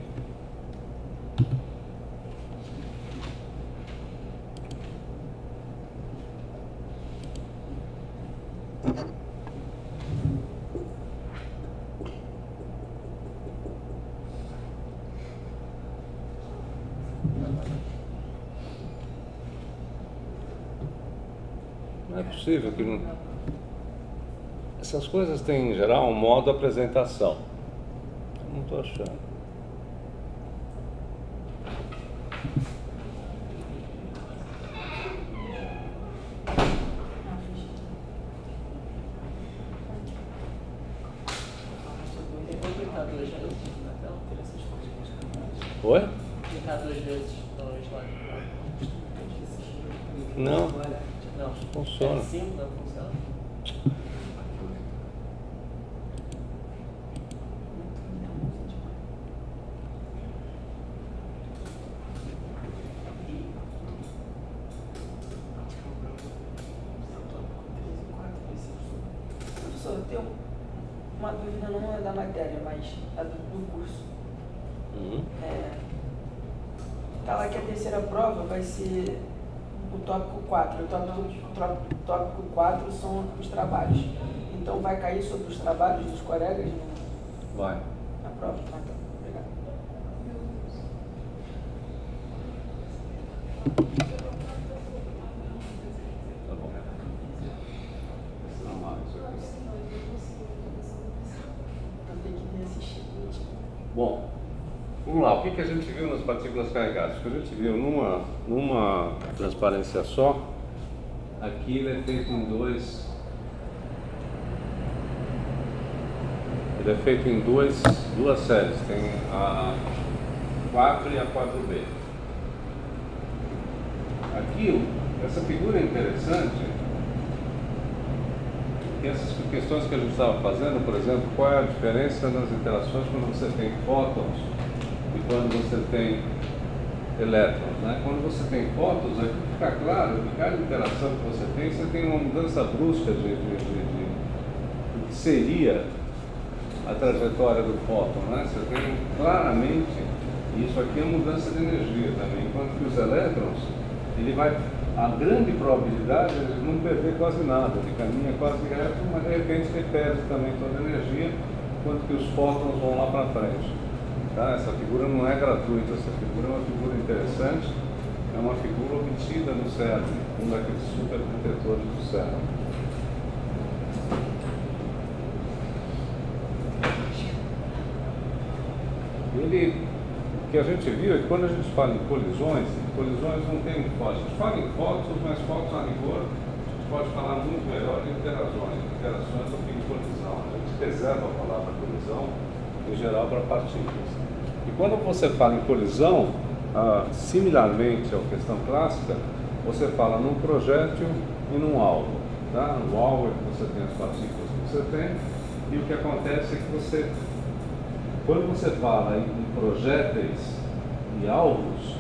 Não é possível que não... Essas coisas têm, em geral, um modo de apresentação. Eu não estou achando. Oi? Clicar 2 vezes no slide. Não. Não. Funciona. É sim, não funciona. Professor, eu tenho uma dúvida, não é da matéria, mas é do curso. Tá lá que a terceira prova vai ser o tópico 4. O tópico 4 são os trabalhos. Então vai cair sobre os trabalhos dos colegas? Vai. Na prova? Ah, tá. Obrigado. Tá bom. Eu tenho que reassistir. Bom, vamos lá. O que a gente viu nas partículas carregadas? O que a gente viu numa transparência só, aqui ele é feito em duas séries. Tem a 4 e a 4B. Aqui, essa figura é interessante. E essas questões que a gente estava fazendo, por exemplo, qual é a diferença nas interações quando você tem fótons e quando você tem elétrons, né? Quando você tem fótons, aqui fica claro que cada interação que você tem uma mudança brusca do que seria a trajetória do fóton, né? Você tem claramente, isso aqui é mudança de energia também, enquanto que os elétrons, ele vai, a grande probabilidade é de não perder quase nada, ele caminha quase reto, mas de repente ele perde também toda a energia, enquanto que os fótons vão lá para frente. Tá? Essa figura não é gratuita, essa figura é uma figura interessante, é uma figura obtida no CERN, um daqueles superprotetores do CERN. O que a gente viu é que quando a gente fala em colisões não tem fótons. A gente fala em fótons, mas fótons a rigor, a gente pode falar muito melhor de interações. Interações do que de colisão. A gente reserva a palavra colisão, em geral, para partículas. E quando você fala em colisão, similarmente à questão clássica, você fala num projétil e num alvo. Tá? No alvo é que você tem as partículas que você tem, e o que acontece é que você quando você fala em projéteis e alvos,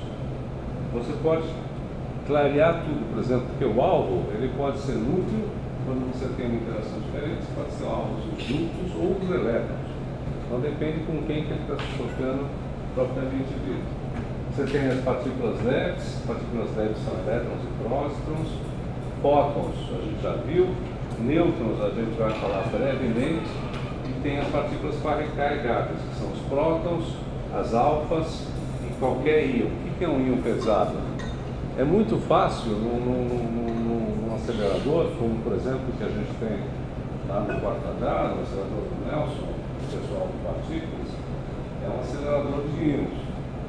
você pode clarear tudo, por exemplo, porque o alvo ele pode ser núcleo, quando você tem uma interação diferente, pode ser alvos os núcleos ou os elétrons. Então depende com quem que ele está se chocando propriamente dito. Você tem as partículas leves são elétrons e próstons, fótons a gente já viu, nêutrons a gente vai falar brevemente, e tem as partículas carregadas, que são os prótons, as alfas e qualquer íon. O que é um íon pesado? É muito fácil num acelerador, como por exemplo que a gente tem lá no quarto quadrado, no acelerador do Nelson, o pessoal de partículas, é um acelerador de íons.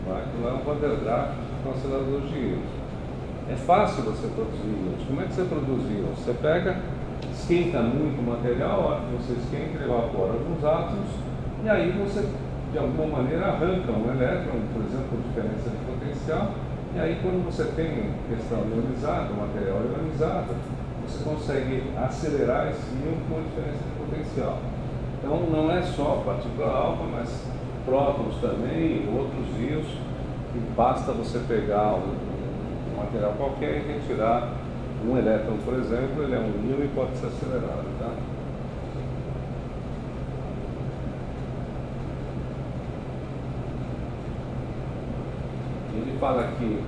Aquilo é um Van der Graaf com um acelerador de íons. É fácil você produzir íons. Como é que você produz íons? Você pega, esquenta muito o material, a hora que você esquenta, ele evapora alguns átomos, e aí você, de alguma maneira, arranca um elétron, por exemplo, diferença de potencial, e aí quando você tem questão ionizada, o material ionizado, você consegue acelerar esse íon com a diferença de potencial. Então não é só partícula alfa, mas prótons também, outros íons, e basta você pegar um material qualquer e retirar um elétron, por exemplo, ele é um íon e pode ser acelerado, tá? Ele fala aqui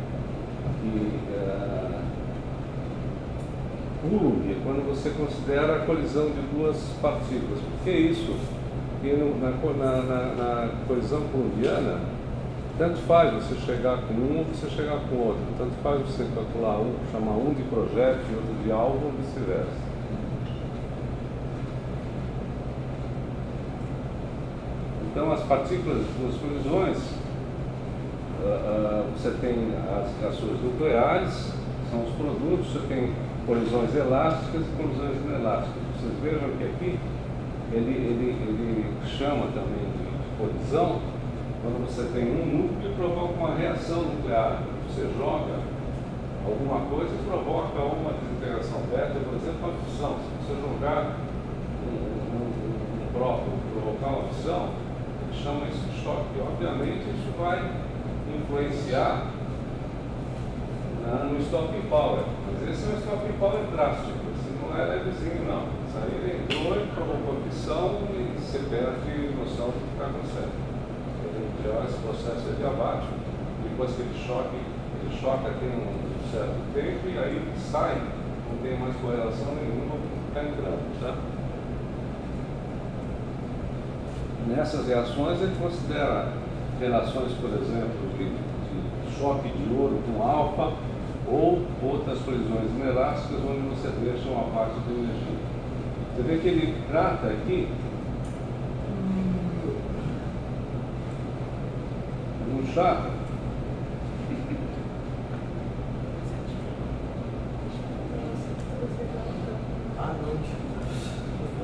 que Coulomb é quando você considera a colisão de duas partículas. Por que isso? Porque na colisão coulombiana, tanto faz você chegar com um ou você chegar com outro. Tanto faz você calcular chamar um de projétil e outro de alvo ou vice-versa. Então as partículas de duas colisões, você tem as reações nucleares, são os produtos, você tem colisões elásticas e colisões inelásticas. Vocês vejam que aqui ele chama também de colisão quando você tem um núcleo e provoca uma reação nuclear. Você joga alguma coisa e provoca uma desintegração beta, por exemplo, a fissão. Se você jogar um próton e provocar uma fissão, ele chama isso de choque. Obviamente isso vai influenciar no stopping power, mas esse é um stopping power drástico, esse não é levezinho não. Isso aí ele entrou e provocou fissão e você perde noção do que está acontecendo. Esse processo é diabático, depois que ele choca tem um certo tempo e aí sai, não tem mais correlação nenhuma com o que está entrando, tá? Nessas reações ele considera relações, por exemplo, de choque de ouro com alfa ou outras colisões inelásticas onde você deixa uma parte de energia. Você vê que ele trata aqui no chá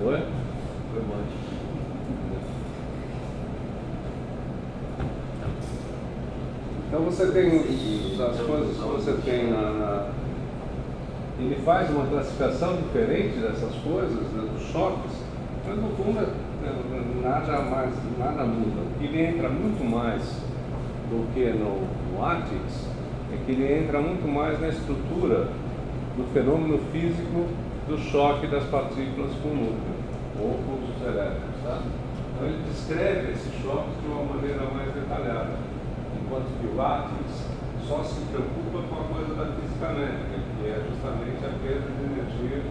Oi? Foi bom. Então você tem as coisas que você tem ele faz uma classificação diferente dessas coisas, dos choques, mas no fundo nada muda. O que ele entra muito mais do que no ATIX é que ele entra muito mais na estrutura do fenômeno físico do choque das partículas com o núcleo, ou com os elétrons, tá? Então ele descreve esses choques de uma maneira mais detalhada, enquanto que o ATIX só se preocupa com a coisa da física médica, que é justamente a perda de energia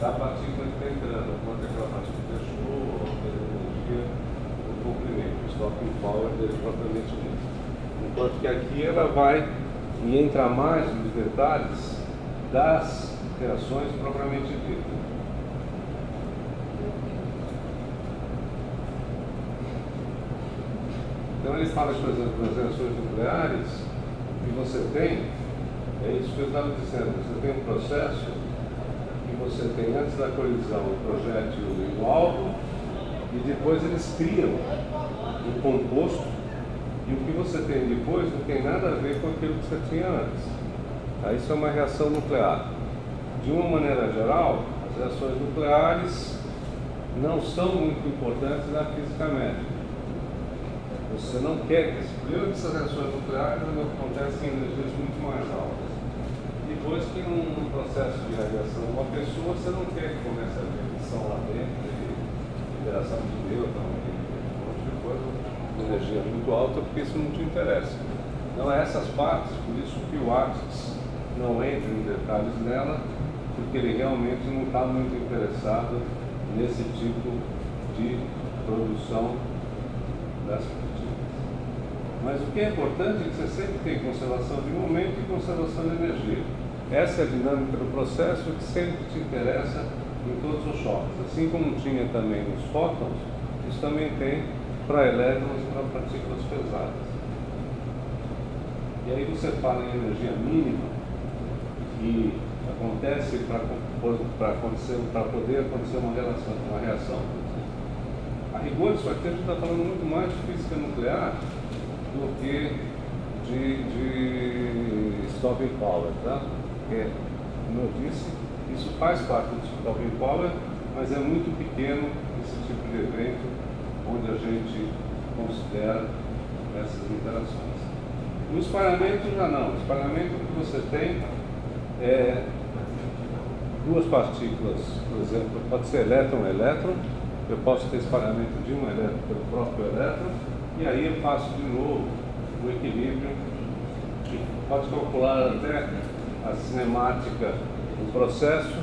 da partícula que está entrando, enquanto aquela partícula fechou, ou a perda de energia do comprimento, o stopping power dele propriamente dito. Enquanto que aqui ela vai e entra mais nos detalhes das reações propriamente ditas. Então ele fala, por exemplo, nas reações nucleares, que você tem, é isso que eu estava dizendo, você tem um processo que você tem antes da colisão o projétil e o alvo, e depois eles criam um composto, e o que você tem depois não tem nada a ver com aquilo que você tinha antes. Aí isso é uma reação nuclear. De uma maneira geral, as reações nucleares não são muito importantes na física médica. Você não quer que primeiro que essas reações nucleares acontecem em energias muito mais altas. Depois que num processo de radiação de uma pessoa, você não quer que comece a ver emissão lá dentro, liberação de nêutron, um monte de coisa, de energia muito alta, porque isso não te interessa. Então essas partes, por isso que o Axis não entra em detalhes nela, porque ele realmente não está muito interessado nesse tipo de produção das partículas. Mas o que é importante é que você sempre tem conservação de momento e conservação de energia. Essa é a dinâmica do processo que sempre te interessa em todos os choques. Assim como tinha também nos fótons, isso também tem para elétrons e para partículas pesadas. E aí você fala em energia mínima, que acontece para poder acontecer uma reação. A rigor, isso aqui a gente está falando muito mais de física nuclear do que de stopping power, tá? Porque, como eu disse, isso faz parte do stopping power, mas é muito pequeno esse tipo de evento onde a gente considera essas interações. No espalhamento já não. No espalhamento o que você tem é duas partículas, por exemplo, pode ser elétron-elétron, eu posso ter espalhamento de um elétron pelo próprio elétron, e aí eu faço de novo o equilíbrio, e pode calcular até a cinemática do processo.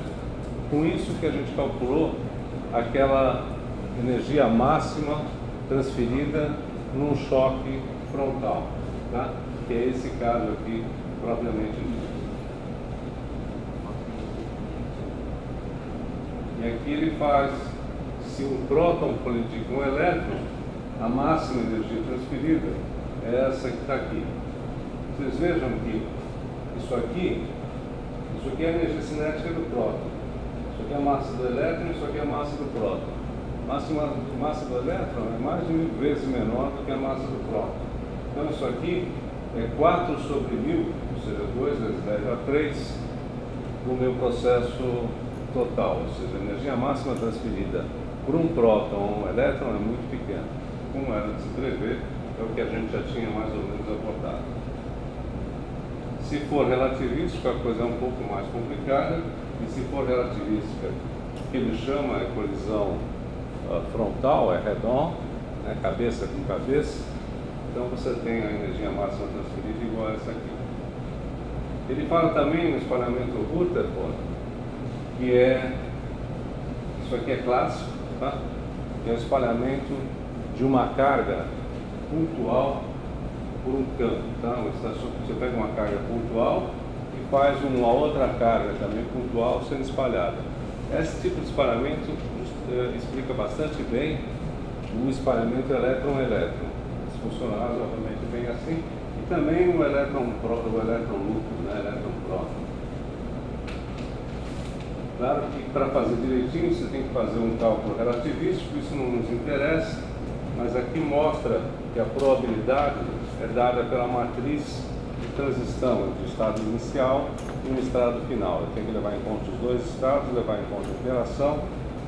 Com isso que a gente calculou aquela energia máxima transferida num choque frontal, tá? Que é esse caso aqui propriamente dito. E aqui ele faz, se um próton colidir com um elétron, a máxima energia transferida é essa que está aqui. Vocês vejam que isso aqui é a energia cinética do próton. Isso aqui é a massa do elétron, isso aqui é a massa do próton. A massa do elétron é mais de 1000 vezes menor do que a massa do próton. Então isso aqui é 4 sobre 1000, ou seja, 2 vezes 10 a 3 no meu processo total, ou seja, a energia máxima transferida por um próton ou um elétron é muito pequena. Como era de se prever, é o que a gente já tinha mais ou menos abordado. Se for relativística, a coisa é um pouco mais complicada, e se for relativística, o que ele chama é colisão frontal, é head-on, né, cabeça com cabeça, então você tem a energia máxima transferida igual a essa aqui. Ele fala também no espalhamento Rutherford, que é, isso aqui é clássico, tá? Que é o espalhamento de uma carga pontual por um campo, tá? Você pega uma carga pontual e faz uma outra carga também pontual sendo espalhada. Esse tipo de espalhamento explica bastante bem o espalhamento elétron-elétron. Eles funcionaram obviamente bem assim. E também o elétron núcleo, né? Elétron-próton. Claro que para fazer direitinho você tem que fazer um cálculo relativístico, isso não nos interessa, mas aqui mostra que a probabilidade é dada pela matriz de transição entre o estado inicial e o estado final. Eu tenho que levar em conta os dois estados, levar em conta a interação,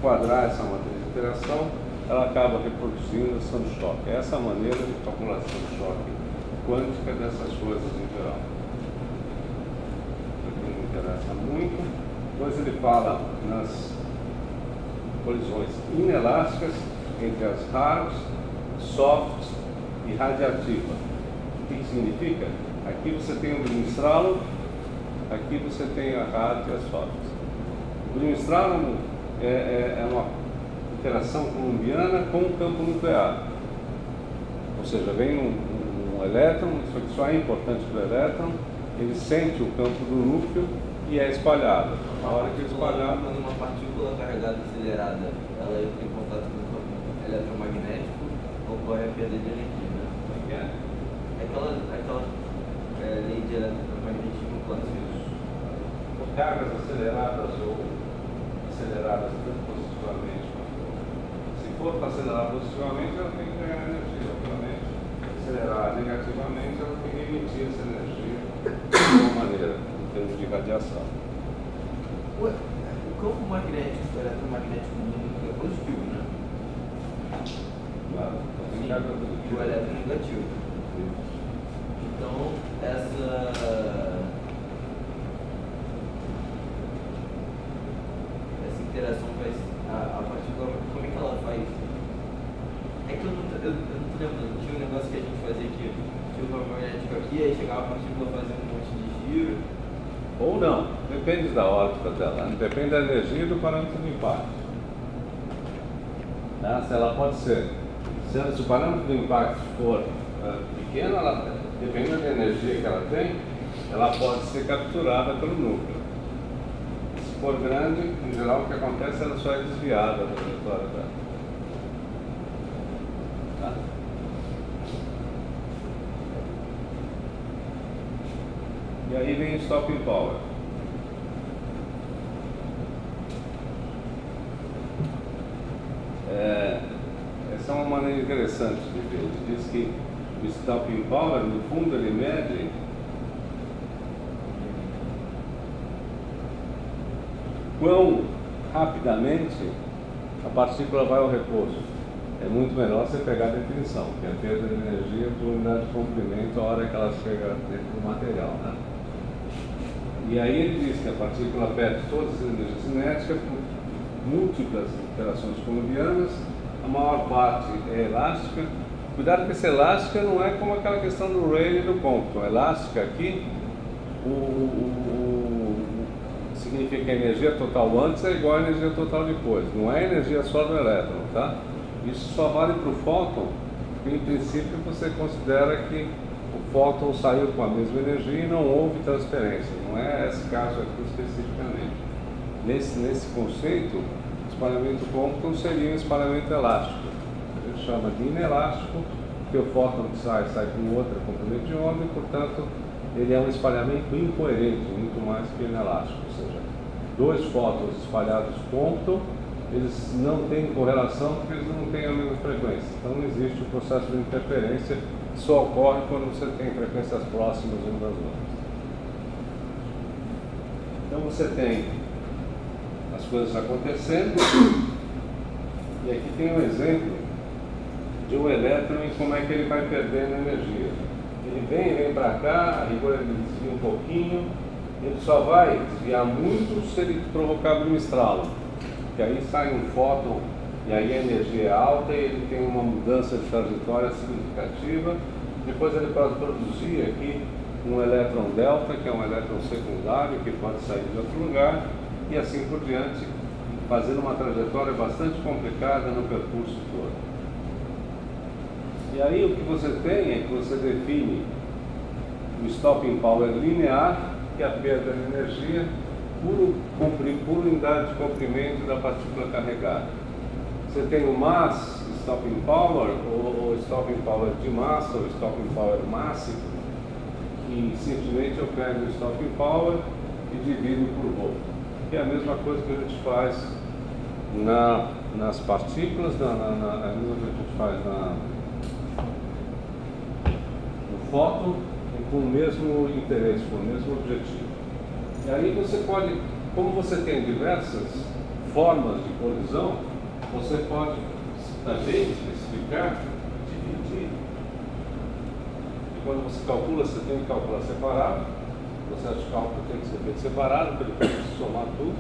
quadrar essa matriz de interação, ela acaba reproduzindo a ação de choque. Essa é a maneira de calculação de choque quântica dessas coisas em geral. Isso aqui não interessa muito. Depois ele fala nas colisões inelásticas entre as hard, soft e radiativa. O que significa? Aqui você tem o Bremsstrahlung, aqui você tem a hard e a soft. O Bremsstrahlung é uma interação colombiana com o campo nuclear. Ou seja, vem um elétron, isso aqui só é importante para o elétron, ele sente o campo do núcleo e é espalhado. A hora que é espalhado, quando uma partícula carregada acelerada ela entra em contato com o campo eletromagnético, ocorre a perda de energia, né? Como é que é? Aquela lei de eletromagnetismo quântico. Cargas aceleradas ou aceleradas tanto positivamente quanto. Se for para acelerar positivamente, ela tem que ganhar energia, obviamente. Acelerar negativamente, ela tem que emitir essa energia de alguma maneira, em termos de radiação. O campo magnético, eletromagnético é positivo, né? Claro. E carga e o positiva. elétron negativo. Então, essa interação faz. A partícula, como é que ela faz? É que eu não tô lembrando. Tinha um negócio que a gente fazia aqui, tinha o campo magnético aqui, aí chegava a partícula fazendo um monte de giro. Ou não, depende da órbita dela, depende da energia e do parâmetro de impacto. Se ela pode ser, se o parâmetro de impacto for pequeno, dependendo da energia que ela tem, ela pode ser capturada pelo núcleo. Se for grande, em geral o que acontece é ela só é desviada da trajetória dela. Tá? E aí vem o stopping power. Essa é uma maneira interessante de ver. Ele diz que o stopping power, no fundo, ele mede quão rapidamente a partícula vai ao repouso. É muito melhor você pegar a definição, que é a perda de energia por unidade de comprimento a hora que ela chega dentro do material, né? E aí ele diz que a partícula perde todas as energias cinéticas por múltiplas interações colombianas, a maior parte é elástica. Cuidado que essa elástica não é como aquela questão do Rayleigh e do Compton. Elástica aqui significa que a energia total antes é igual à energia total depois. Não é a energia só do elétron, tá? Isso só vale para o fóton, porque em princípio você considera que o fóton saiu com a mesma energia e não houve transferência. Não é esse caso aqui especificamente. Nesse conceito, o espalhamento Compton seria um espalhamento elástico. A gente chama de inelástico, porque o fóton que sai com outra comprimento de onda e, portanto, ele é um espalhamento incoerente, muito mais que inelástico. Ou seja, dois fótons espalhados Compton, eles não têm correlação porque eles não têm a mesma frequência. Então não existe o processo de interferência, que só ocorre quando você tem frequências próximas umas das outras. Então você tem as coisas acontecendo, e aqui tem um exemplo de um elétron e como é que ele vai perdendo energia. Ele vem para cá, a rigor ele desvia um pouquinho, ele só vai desviar muito se ele provocar um estralo, que aí sai um fóton e aí a energia é alta e ele tem uma mudança de trajetória significativa. Depois ele pode produzir aqui um elétron delta, que é um elétron secundário que pode sair de outro lugar, e assim por diante, fazendo uma trajetória bastante complicada no percurso todo. E aí o que você tem é que você define o stopping power linear, que é a perda de energia por unidade de comprimento da partícula carregada. Você tem o mass stopping power, ou stopping power de massa, ou stopping power máximo, que simplesmente eu pego o stopping power e divido por ρ, que é a mesma coisa que a gente faz nas partículas, a mesma coisa que a gente faz no fóton, com o mesmo interesse, com o mesmo objetivo. E aí você pode, como você tem diversas formas de colisão, você pode também especificar, dividir. E quando você calcula, você tem que calcular separado. O processo de cálculo tem que ser feito separado, para ele somar tudo.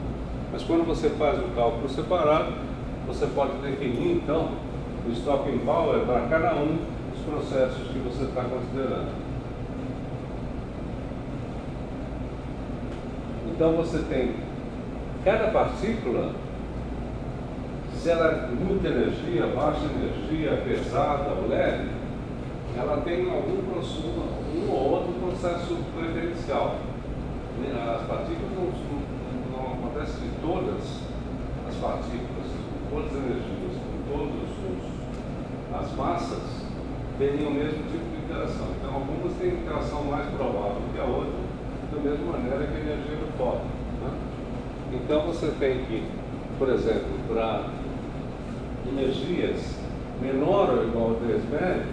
Mas quando você faz o cálculo separado, você pode definir, então, o stopping power para cada um dos processos que você está considerando. Então você tem cada partícula, se ela é muita energia, baixa energia, pesada ou leve, ela tem um ou outro processo preferencial. As partículas não acontece de todas as partículas, com todas as energias, com todas as massas, teriam o mesmo tipo de interação. Então algumas têm interação mais provável que a outra, da mesma maneira que a energia do fóton, né? Então você tem que, por exemplo, para energias menor ou igual a 3 MeV,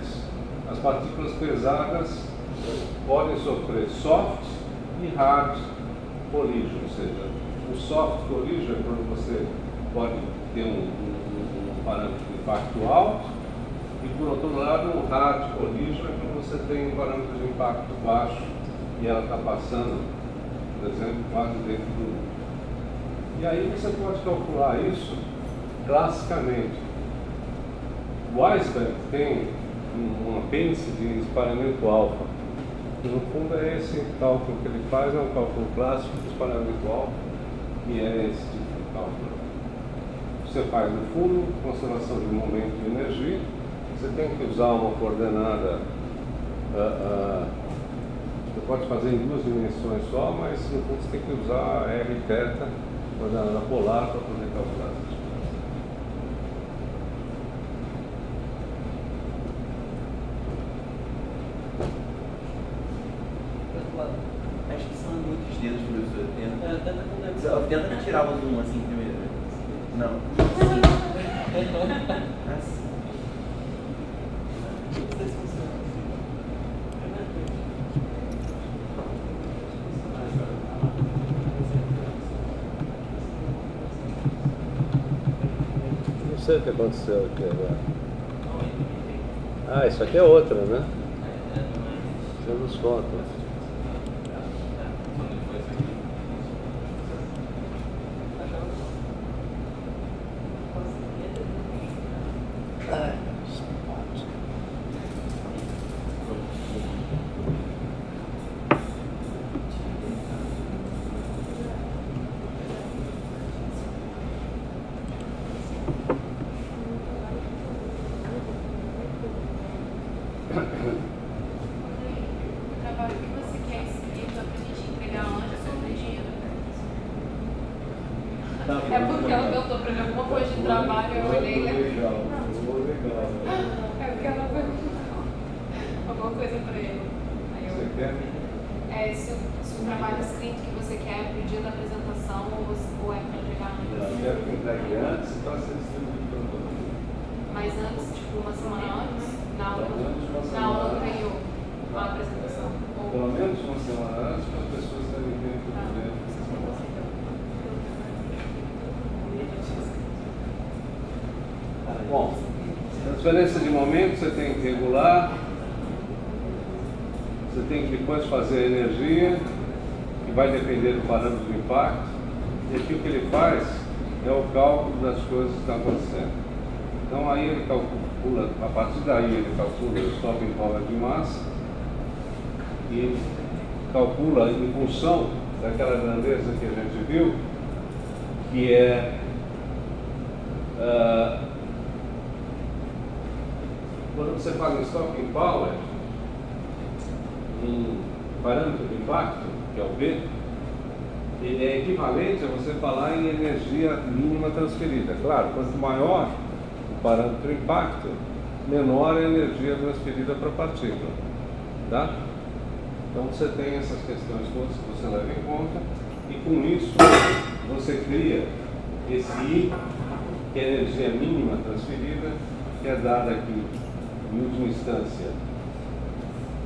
as partículas pesadas podem sofrer soft e hard collision, ou seja, o soft collision é quando você pode ter um parâmetro de impacto alto e, por outro lado, hard collision é quando você tem um parâmetro de impacto baixo e ela está passando, por exemplo, quase dentro do núcleo. E aí você pode calcular isso classicamente. O iceberg tem um apêndice de espalhamento alfa. No fundo é esse cálculo que ele faz, é um cálculo clássico de espalhamento alfa, e é esse tipo de cálculo. Você faz no fundo conservação de momento de energia, você tem que usar uma coordenada, você pode fazer em 2 dimensões só, mas no fundo você tem que usar R θ, coordenada polar, para poder calcular essas coisas. Acho que são muitos dedos, professor. Tenta tirar o zoom assim primeiro. Não. Assim. Assim. Não sei se funciona. Não sei o que aconteceu aqui agora. Ah, isso aqui é outra, né? Temos fotos. É porque ela perguntou pra mim alguma coisa de trabalho, eu olhei e lembrei. Legal. É porque ela perguntou alguma coisa pra ele. Aí Você eu, quer? se o trabalho escrito que você quer pro dia da apresentação ou é pra entregar Eu antes? quero que entregue antes para ser distribuído para todo mundo. Mas antes, tipo uma semana antes, na aula Pelo menos uma semana anterior, a apresentação. Pelo menos uma semana antes, para as pessoas terem tempo de ver. Bom, transferência de momento você tem que regular, você tem que depois fazer a energia, que vai depender do parâmetro do impacto, e aqui o que ele faz é o cálculo das coisas que estão acontecendo. Então aí ele calcula, a partir daí ele calcula o stopping power de massa, e calcula em função daquela grandeza que a gente viu, que é quando você faz um stopping power em parâmetro de impacto, que é o B, ele é equivalente a você falar em energia mínima transferida. Claro, quanto maior o parâmetro de impacto, menor a energia transferida para a partícula. Tá? Então você tem essas questões todas que você leva em conta, e com isso você cria esse I, que é a energia mínima transferida, que é dada aqui, em última instância,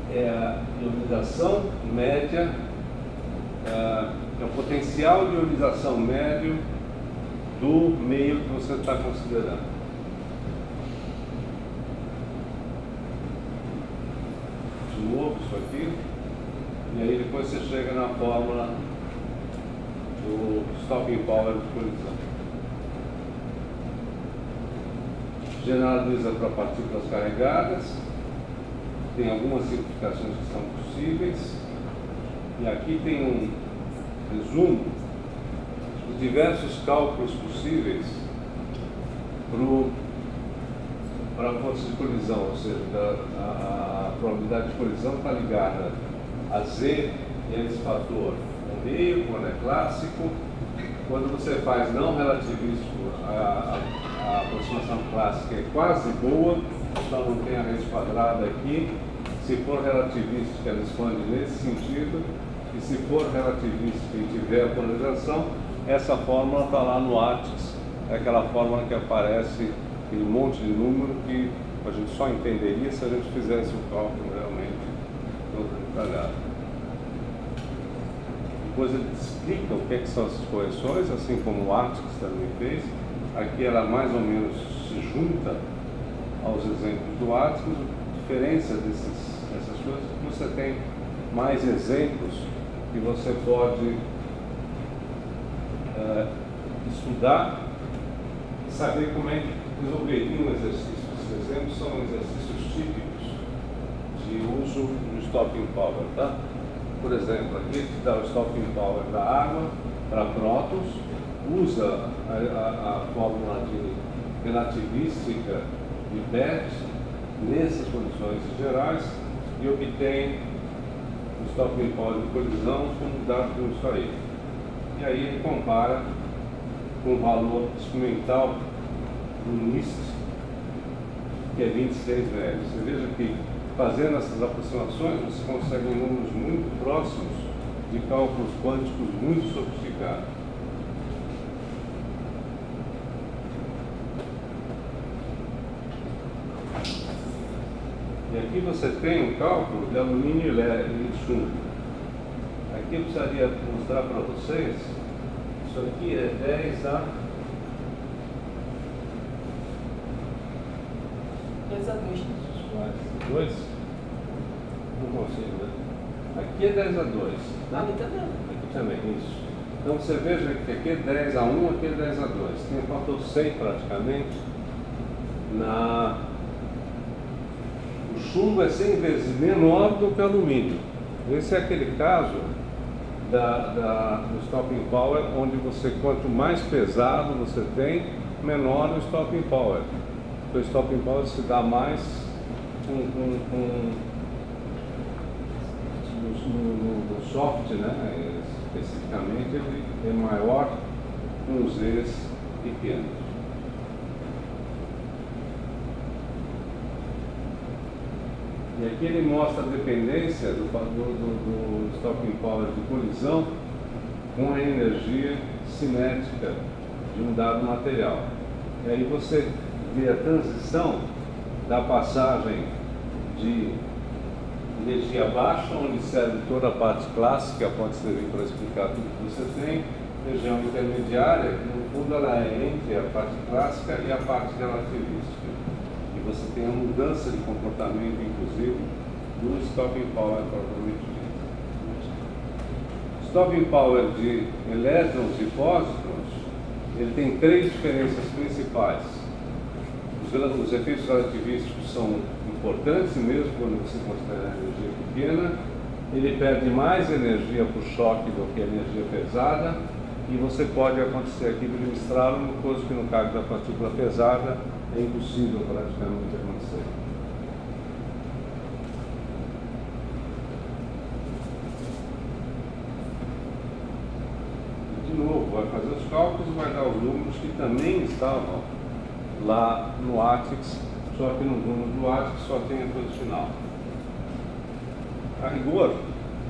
é a ionização média, é o potencial de ionização médio do meio que você está considerando. De novo isso aqui, e aí depois você chega na fórmula do stopping power de colisão. Generaliza para partículas carregadas, tem algumas simplificações que são possíveis, e aqui tem um resumo de diversos cálculos possíveis para a força de colisão, ou seja, a probabilidade de colisão está ligada a Z e a esse fator 1,5, quando é clássico. Quando você faz não relativístico, a aproximação clássica é quase boa, só não tem a raiz quadrada aqui. Se for relativística, ela expande nesse sentido, e se for relativística e tiver a polarização, essa fórmula está lá no ATIS, é aquela fórmula que aparece aquele monte de número que a gente só entenderia se a gente fizesse o cálculo realmente todo detalhado. Depois ele explica o que, é que são essas correções, assim como o ATIS também fez. Aqui ela mais ou menos se junta aos exemplos do ATIS, diferença dessas coisas, você tem mais exemplos que você pode estudar e saber como é que resolveria um exercício. Esses exemplos são exercícios típicos de uso do stopping power, tá? Por exemplo, aqui te dá o stopping power da água para prótons, usa a fórmula de relativística de BET nessas condições gerais e obtém o stopping power de colisão como dado por isso aí. E aí ele compara com o valor experimental do NIST, que é 26 velhos. Você veja que fazendo essas aproximações você consegue números muito próximos de cálculos quânticos muito sofisticados. E aqui você tem um cálculo de alumínio e chumbo. Aqui eu precisaria mostrar para vocês, isso aqui é 10 a 2. Não consigo, né? Aqui é 10 a 2. Ali também. Aqui também, isso. Então você veja que aqui é 10 a 1, aqui é 10 a 2. Tem um fator 100 praticamente. O chumbo é 100 vezes menor do que o alumínio. Esse é aquele caso do stopping power, onde você, quanto mais pesado você tem, menor o stopping power. O stopping power se dá mais no soft, né? Especificamente ele é maior com os Z's pequenos. E aqui ele mostra a dependência do stopping power de colisão com a energia cinética de um dado material. E aí você vê a transição da passagem de energia baixa, onde serve toda a parte clássica, pode servir para explicar tudo que você tem, região intermediária, que no fundo ela é entre a parte clássica e a parte relativística. E você tem a mudança de comportamento, inclusive, do stopping power propriamente dito. Stopping power de elétrons e pósitrons, ele tem três diferenças principais. Os efeitos relativísticos são importantes mesmo quando você considera a energia pequena. Ele perde mais energia por choque do que a energia pesada, e você pode acontecer aqui de estralo, coisa que no caso da partícula pesada é impossível praticamente acontecer. De novo, vai fazer os cálculos e vai dar os números que também estavam lá no ATIX, só que no número do ATIX só tem a coisa final. A rigor,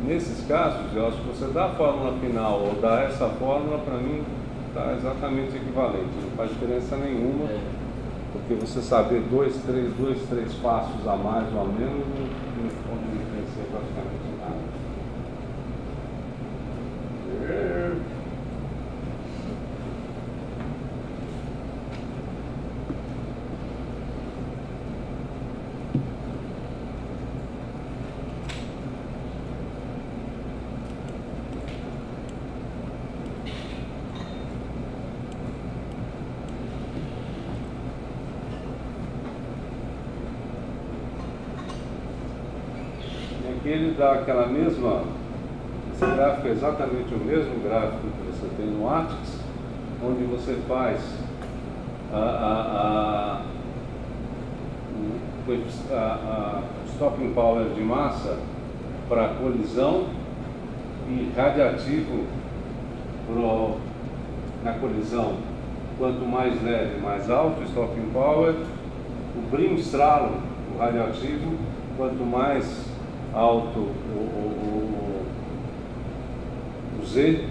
nesses casos, eu acho que você dá a fórmula final ou dá essa fórmula, para mim está exatamente equivalente, não faz diferença nenhuma, porque você saber dois, três passos a mais ou a menos não pode diferenciar praticamente nada. Ele dá aquela mesma, esse gráfico é exatamente o mesmo gráfico que você tem no ATIX, onde você faz stopping power de massa para colisão e radiativo na colisão. Quanto mais leve, mais alto o stopping power. O brim-estralo, o radiativo, quanto mais alto o Z,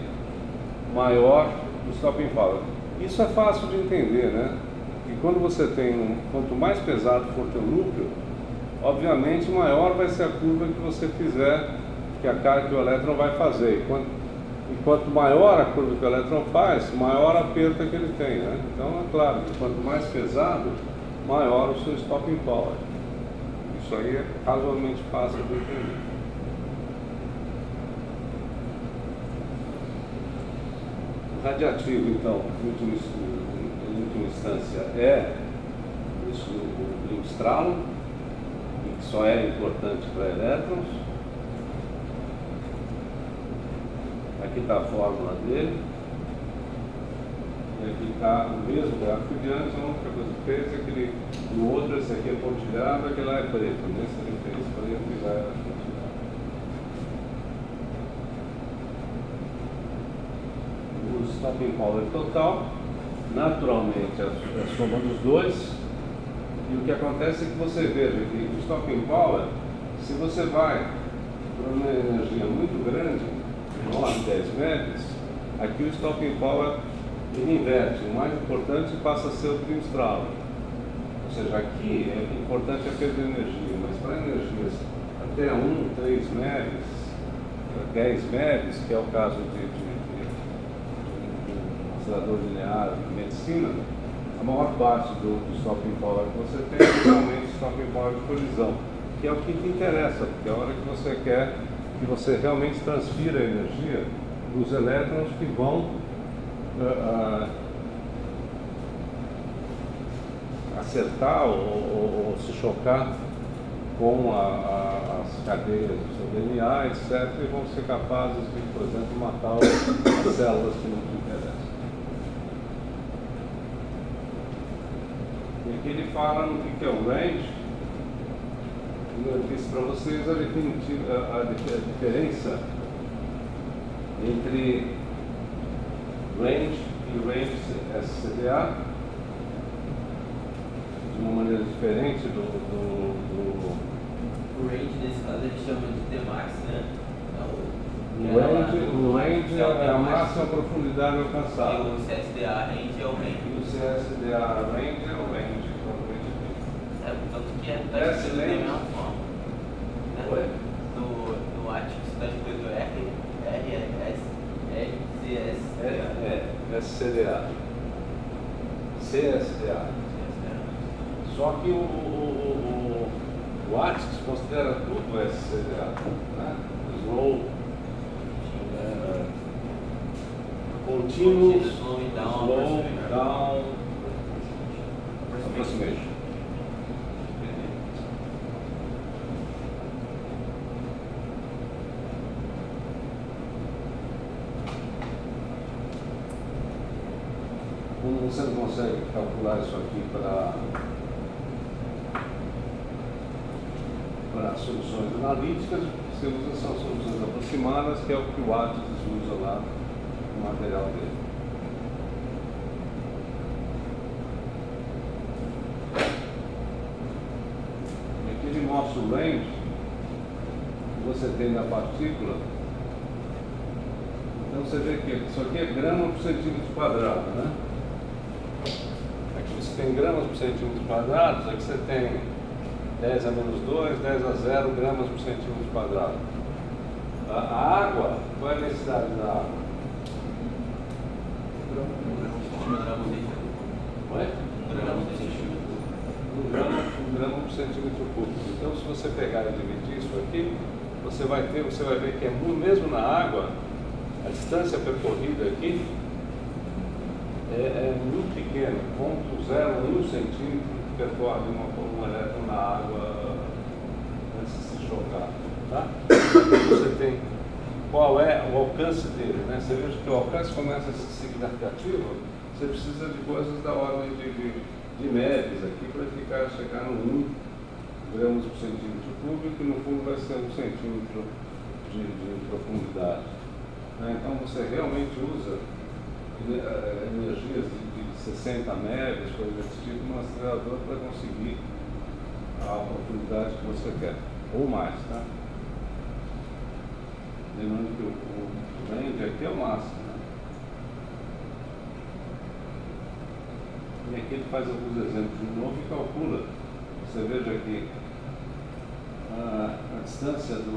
maior o stopping power. Isso é fácil de entender, né? E quando você tem quanto mais pesado for teu núcleo, obviamente maior vai ser a curva que você fizer, que a carga que o elétron vai fazer. E quanto maior a curva que o elétron faz, maior a perda que ele tem, né? Então é claro que quanto mais pesado, maior o seu stopping power. Isso aí é razoavelmente fácil de entender. O radiativo, então, em última instância, é isso, o Brimstralum, que só é importante para elétrons. Aqui está a fórmula dele. E aqui está o mesmo gráfico de antes. A única coisa que fez é que no outro esse aqui é pontilhado, aquele lá é preto. Nesse ele fez preto e lá é pontilhado. O stopping power total, naturalmente, é a soma dos dois. E o que acontece é que você veja que o stopping power, se você vai para uma energia muito grande, 9, 10 MeV, aqui o stopping power ele inverte. O mais importante passa a ser o Brimstralum. Ou seja, aqui é importante a perda de energia, mas para energias até 1, 3 MeV, 10 MeV, que é o caso de um acelerador linear de medicina, a maior parte do stopping power que você tem é realmente stopping power de colisão, que é o que te interessa, porque é a hora que você quer que você realmente transfira a energia dos elétrons que vão acertar ou se chocar com as cadeias do seu DNA, etc., e vão ser capazes de, por exemplo, matar as células que não te interessam. E aqui ele fala no que é o range. Eu disse para vocês a diferença entre range e range SCDA, de uma maneira diferente O range, nesse caso, eles chamam de Tmax, né? O range é a máxima profundidade alcançada. E o CSDA range é o range. E o CSDA range é o range. Tanto que está escrito da mesma forma. Né? No artigo está escrito SCDA. CSDA. Só que o ATICS considera tudo SCDA. Né? Slow, contínuo, slow down, approximation. Você não consegue calcular isso aqui para soluções analíticas, você usa são soluções aproximadas, que é o que o ATICS usa lá no material dele. Aqui ele mostra o range que você tem da partícula. Então você vê que isso aqui é grama por centímetro quadrado, né? Aqui você tem gramas por centímetro quadrado, aqui você tem 10 a menos 2, 10 a 0 gramas por centímetro quadrado. A água, qual é a densidade da água? Um grama por centímetro cúbico. Então, se você pegar e dividir isso aqui, você vai ver que é mesmo na água, a distância percorrida aqui é muito pequena, 0,01 centímetro que percorre um elétron na água antes de se chocar. Tá? Você tem qual é o alcance dele, né? Você veja que o alcance começa a ser significativo, você precisa de coisas da ordem de MeVs aqui para chegar no 1 gramas por centímetro cúbico, que no fundo vai ser 1 centímetro de profundidade. Então você realmente usa energias de 60 MeVs, coisa desse tipo, no acelerador para conseguir a profundidade que você quer, ou mais, tá? Lembrando que o range aqui é o máximo, né? E aqui ele faz alguns exemplos de novo e calcula. Você veja aqui a distância do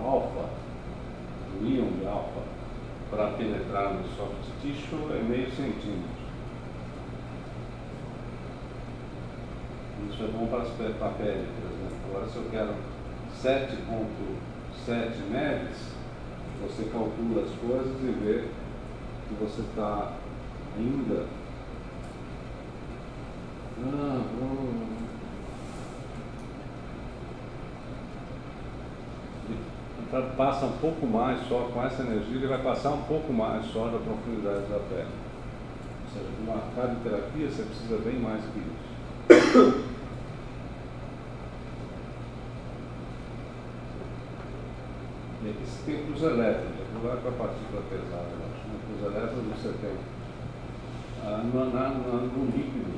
alfa, do íon de alfa, para penetrar no soft tissue é meio centímetro. Isso é bom para a pele, por exemplo. Agora, se eu quero 7,7 meves, você calcula as coisas e vê que você está ainda. Passa um pouco mais só com essa energia, ele vai passar um pouco mais só da profundidade da pele. Ou seja, numa radioterapia você precisa bem mais que isso. E aqui você tem para os elétrons, aqui vai para a partícula pesada, eu acho. Para os elétrons você tem no líquido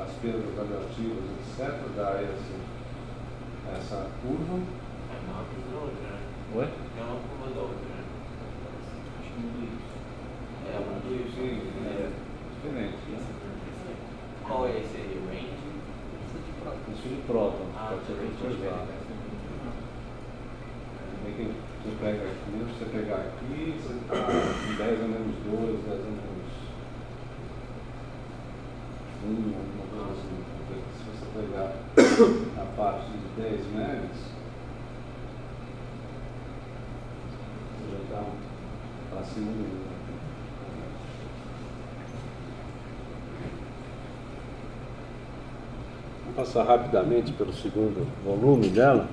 as perdas radioativas, etc., dá essa curva. É uma curva da outra, né? Oi? É uma curva da outra, né? Acho que muda isso. É, muda isso. Sim, é diferente, né? Qual é esse aí? O range? Isso de próton. Ah, pode ser range que você pega aqui, você pegar aqui, você está em 10 a menos 2, 10 a menos 1, alguma coisa assim. Se você pegar a parte de 10 meves, você já está para cima do 1. Vou passar rapidamente pelo segundo volume dela.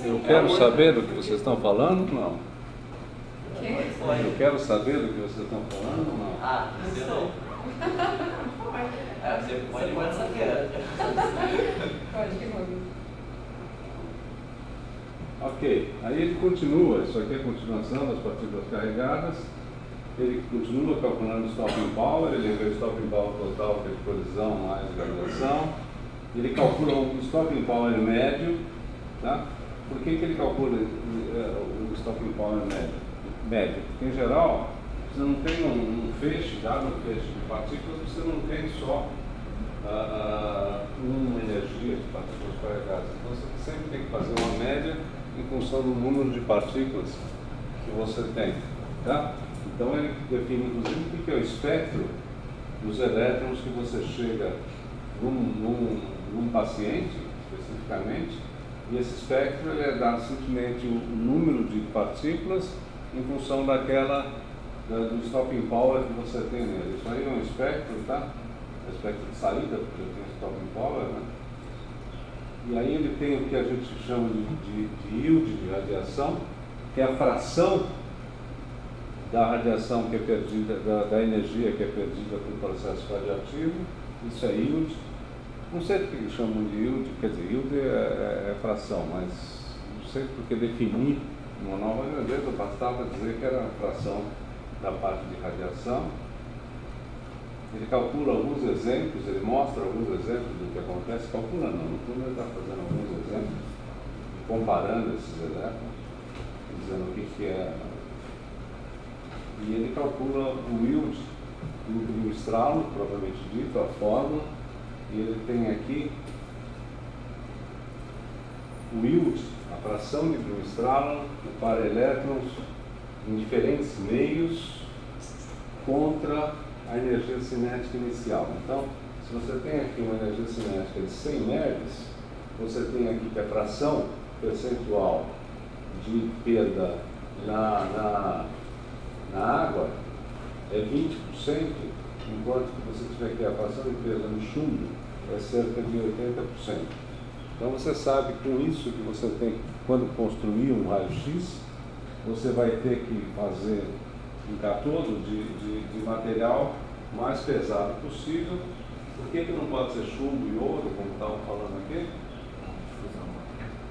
Eu quero saber do que vocês estão falando? Não. Eu quero saber do que vocês estão falando? Não. Ah, você não. Você pode saber. Ok, aí ele continua, isso aqui é a continuação das partículas carregadas. Ele continua calculando o stopping power, ele vê o stopping power total, que é de colisão mais graduação. Ele calcula o stopping power médio, tá? Por que ele calcula o stopping power médio? Porque, em geral, você não tem um feixe, dado um feixe de partículas, você não tem só uma energia de partículas carregadas. Então, você sempre tem que fazer uma média em função do número de partículas que você tem, tá? Então, ele define, inclusive, o que é o espectro dos elétrons que você chega num paciente, especificamente, e esse espectro ele é dado simplesmente o número de partículas em função do stopping power que você tem nele. Isso aí é um espectro, tá? É o espectro de saída, porque eu tenho stopping power, né? E aí ele tem o que a gente chama de yield de radiação, que é a fração da radiação que é perdida, da energia que é perdida pelo processo radioativo. Isso é yield. Não sei por que eles chamam de yield, quer dizer, yield é fração, mas não sei porque definir uma nova grandeza, bastava dizer que era a fração da parte de radiação. Ele calcula alguns exemplos, ele mostra alguns exemplos do que acontece, calcula não, no fundo ele está fazendo alguns exemplos, comparando esses elétrons, dizendo o que é. E ele calcula o yield do estralo, propriamente dito, a fórmula, e ele tem aqui o yield, a fração de um estralo para elétrons em diferentes meios contra a energia cinética inicial. Então, se você tem aqui uma energia cinética de 100 MeV, você tem aqui que a fração percentual de perda na água é 20%, enquanto que você tiver aqui a fração de perda no chumbo é cerca de 80%. Então você sabe com isso que você tem, quando construir um raio-x, você vai ter que fazer um catodo de material mais pesado possível. Por que não pode ser chumbo e ouro, como estavam falando aqui?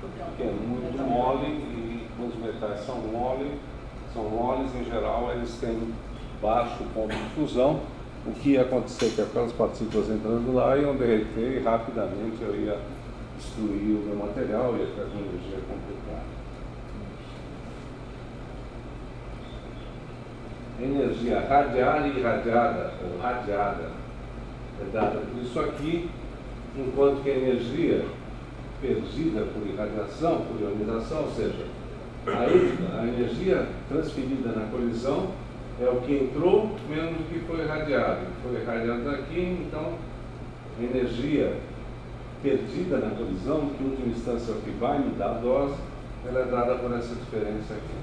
Porque é muito mole e os metais são moles em geral, eles têm baixo ponto de fusão. O que ia acontecer é que aquelas partículas entrando lá iam derreter e rapidamente eu ia destruir o meu material, ia ficar com energia complicada. Energia radiada e irradiada, ou radiada, é dada por isso aqui, enquanto que a energia perdida por irradiação, por ionização, ou seja, a energia transferida na colisão é o que entrou menos o que foi irradiado. Foi irradiado daqui, então a energia perdida na colisão, que em última instância é o que vai me dar a dose, ela é dada por essa diferença aqui.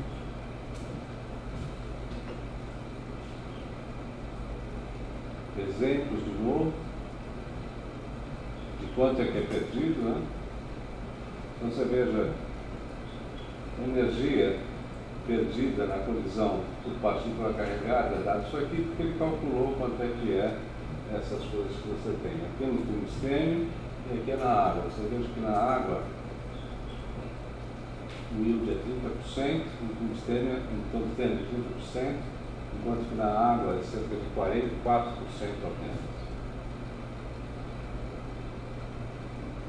Exemplos de novo, de quanto é que é perdido, né? Então você veja, a energia perdida na colisão por partícula carregada, dado isso aqui, porque ele calculou quanto é que é essas coisas que você tem. Aqui no tungstênio e aqui é na água. Você veja que na água o yield é 30%, no tungstênio é 30%, enquanto que na água é cerca de 44% apenas.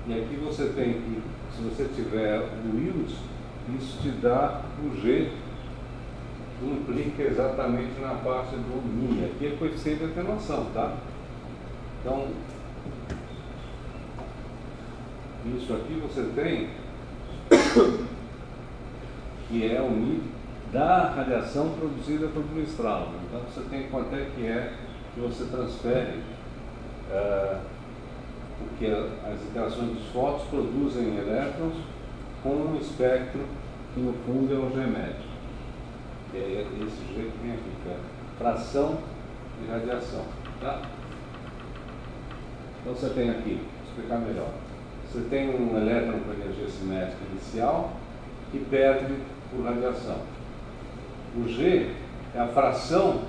E aqui você tem que, se você tiver o yield, isso te dá o G, que implica exatamente na parte do Mi. Aqui é coeficiente de atenuação, tá? Então, isso aqui você tem, que é o Mi da radiação produzida por Brunstrom. Então você tem quanto é que você transfere, porque as interações dos fótons produzem elétrons com um espectro que no fundo é o G médio. E é esse G que vem aqui, que é fração de radiação. Tá? Então você tem aqui, vou explicar melhor. Você tem um elétron com energia cinética inicial que perde por radiação. O G é a fração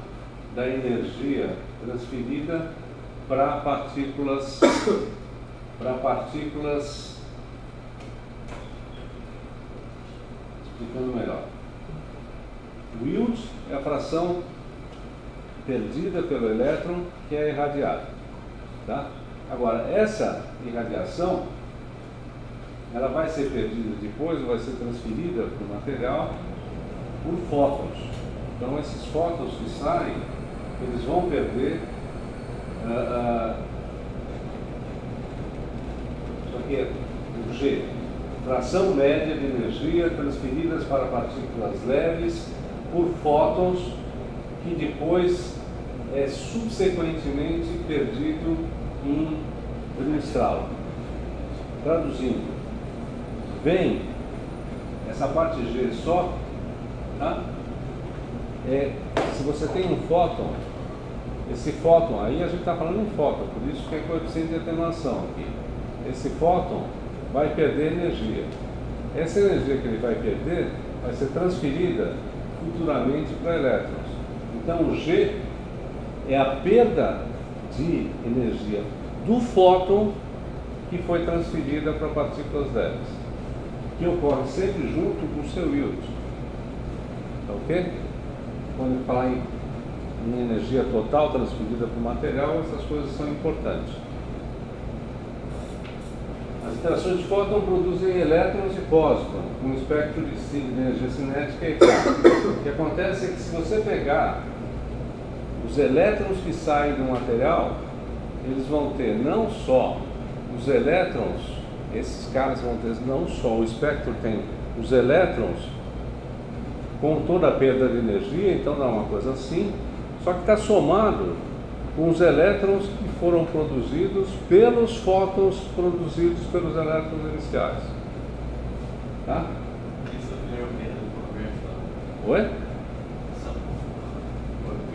da energia transferida para partículas explicando melhor. O yield é a fração perdida pelo elétron que é irradiado. Tá? Agora, essa irradiação ela vai ser perdida depois, vai ser transferida para o material por fótons. Então, esses fótons que saem, eles vão perder isso aqui é o G, fração média de energia transferidas para partículas leves por fótons, que depois é subsequentemente perdido em Brunstrom. Traduzindo, vem essa parte G só, tá? Se você tem um fóton, esse fóton, aí a gente está falando em fóton, por isso que é coeficiente de atenuação aqui. Esse fóton vai perder energia. Essa energia que ele vai perder vai ser transferida futuramente para elétrons. Então o G é a perda de energia do fóton que foi transferida para partículas leves, que ocorre sempre junto com o seu yield. Ok? Quando eu falar em energia total transferida para o material, essas coisas são importantes. As interações de fóton produzem elétrons e pósitons, com um espectro de energia cinética equal. O que acontece é que se você pegar os elétrons que saem do material, eles vão ter não só os elétrons, esses caras vão ter não só o espectro tem os elétrons com toda a perda de energia, então dá uma coisa assim, só que está somado com os elétrons que foram produzidos pelos fótons produzidos pelos elétrons iniciais. Tá? Isso virou perda por Brainstorm. Oi?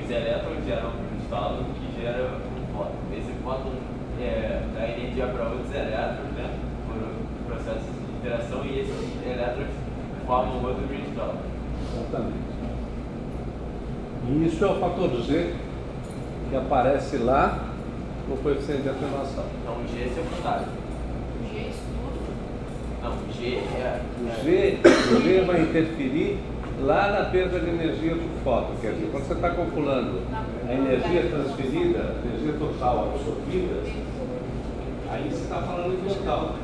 Os elétrons geram um estalo que gera um fóton. Esse fóton dá energia para outros elétrons, né? Por processos de interação, e esses elétrons formam outro brainstorm. Exatamente. E isso é o fator G que aparece lá no coeficiente de atenuação. Então o G é secundário. O G é isso tudo? Não, o G é. O G vai interferir lá na perda de energia do fóton. Quer dizer, quando você está calculando a energia transferida, a energia total absorvida, aí você está falando em total.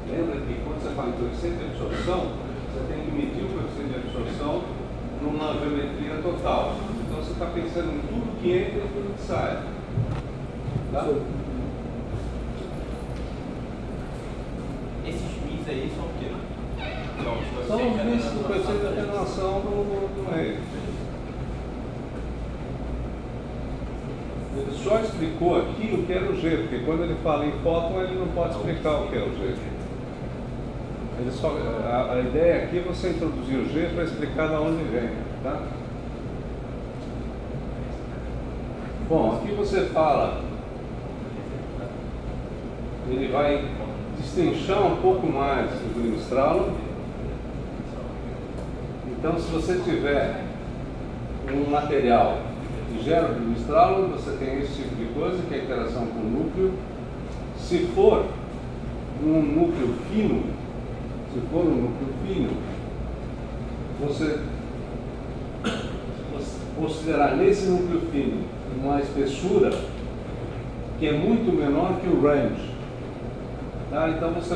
Lembra que quando você fala em coeficiente de absorção, você tem que medir o coeficiente de absorção numa geometria total. Então você está pensando em tudo que entra e tudo que sai. Tá? Esses mis aí são o quê? São os mis do coeficiente de atenuação do meio. Ele só explicou aqui o que era o G, porque quando ele fala em fóton, ele não pode explicar o que é o G. A ideia aqui é você introduzir o G para explicar de onde vem. Tá? Bom, aqui você fala, ele vai destrinchar um pouco mais o Grimm-Strauss. Então, se você tiver um material que gera o Grimm-Strauss, você tem esse tipo de coisa, que é a interação com o núcleo. Se for um núcleo fino, você considerar nesse núcleo fino uma espessura que é muito menor que o range. Tá? Então você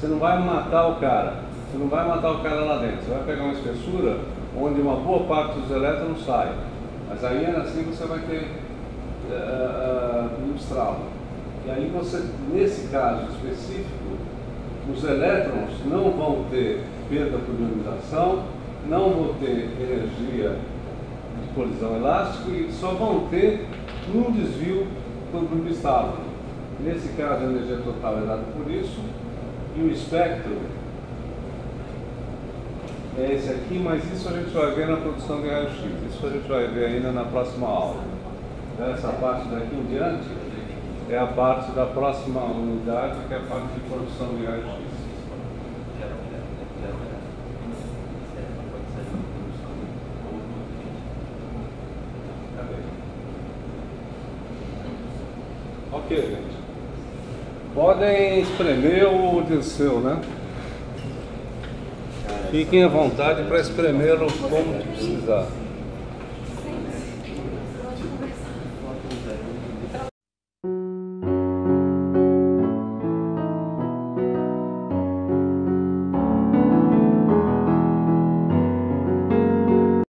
não vai matar o cara. Você não vai matar o cara lá dentro. Você vai pegar uma espessura onde uma boa parte dos elétrons sai. Mas aí assim você vai ter Grimm-Strauss. E aí você, nesse caso específico, os elétrons não vão ter perda por ionização, não vão ter energia de colisão elástica e só vão ter um desvio por grupo estável. Nesse caso, a energia total é dada por isso, e o espectro é esse aqui, mas isso a gente vai ver na produção de raio-x. Isso a gente vai ver ainda na próxima aula. Essa parte daqui em diante é a parte da próxima unidade, que é a parte de produção de raio-x. Ok, gente. Podem espremer o Dirceu, né? Fiquem à vontade para espremê-lo como precisar.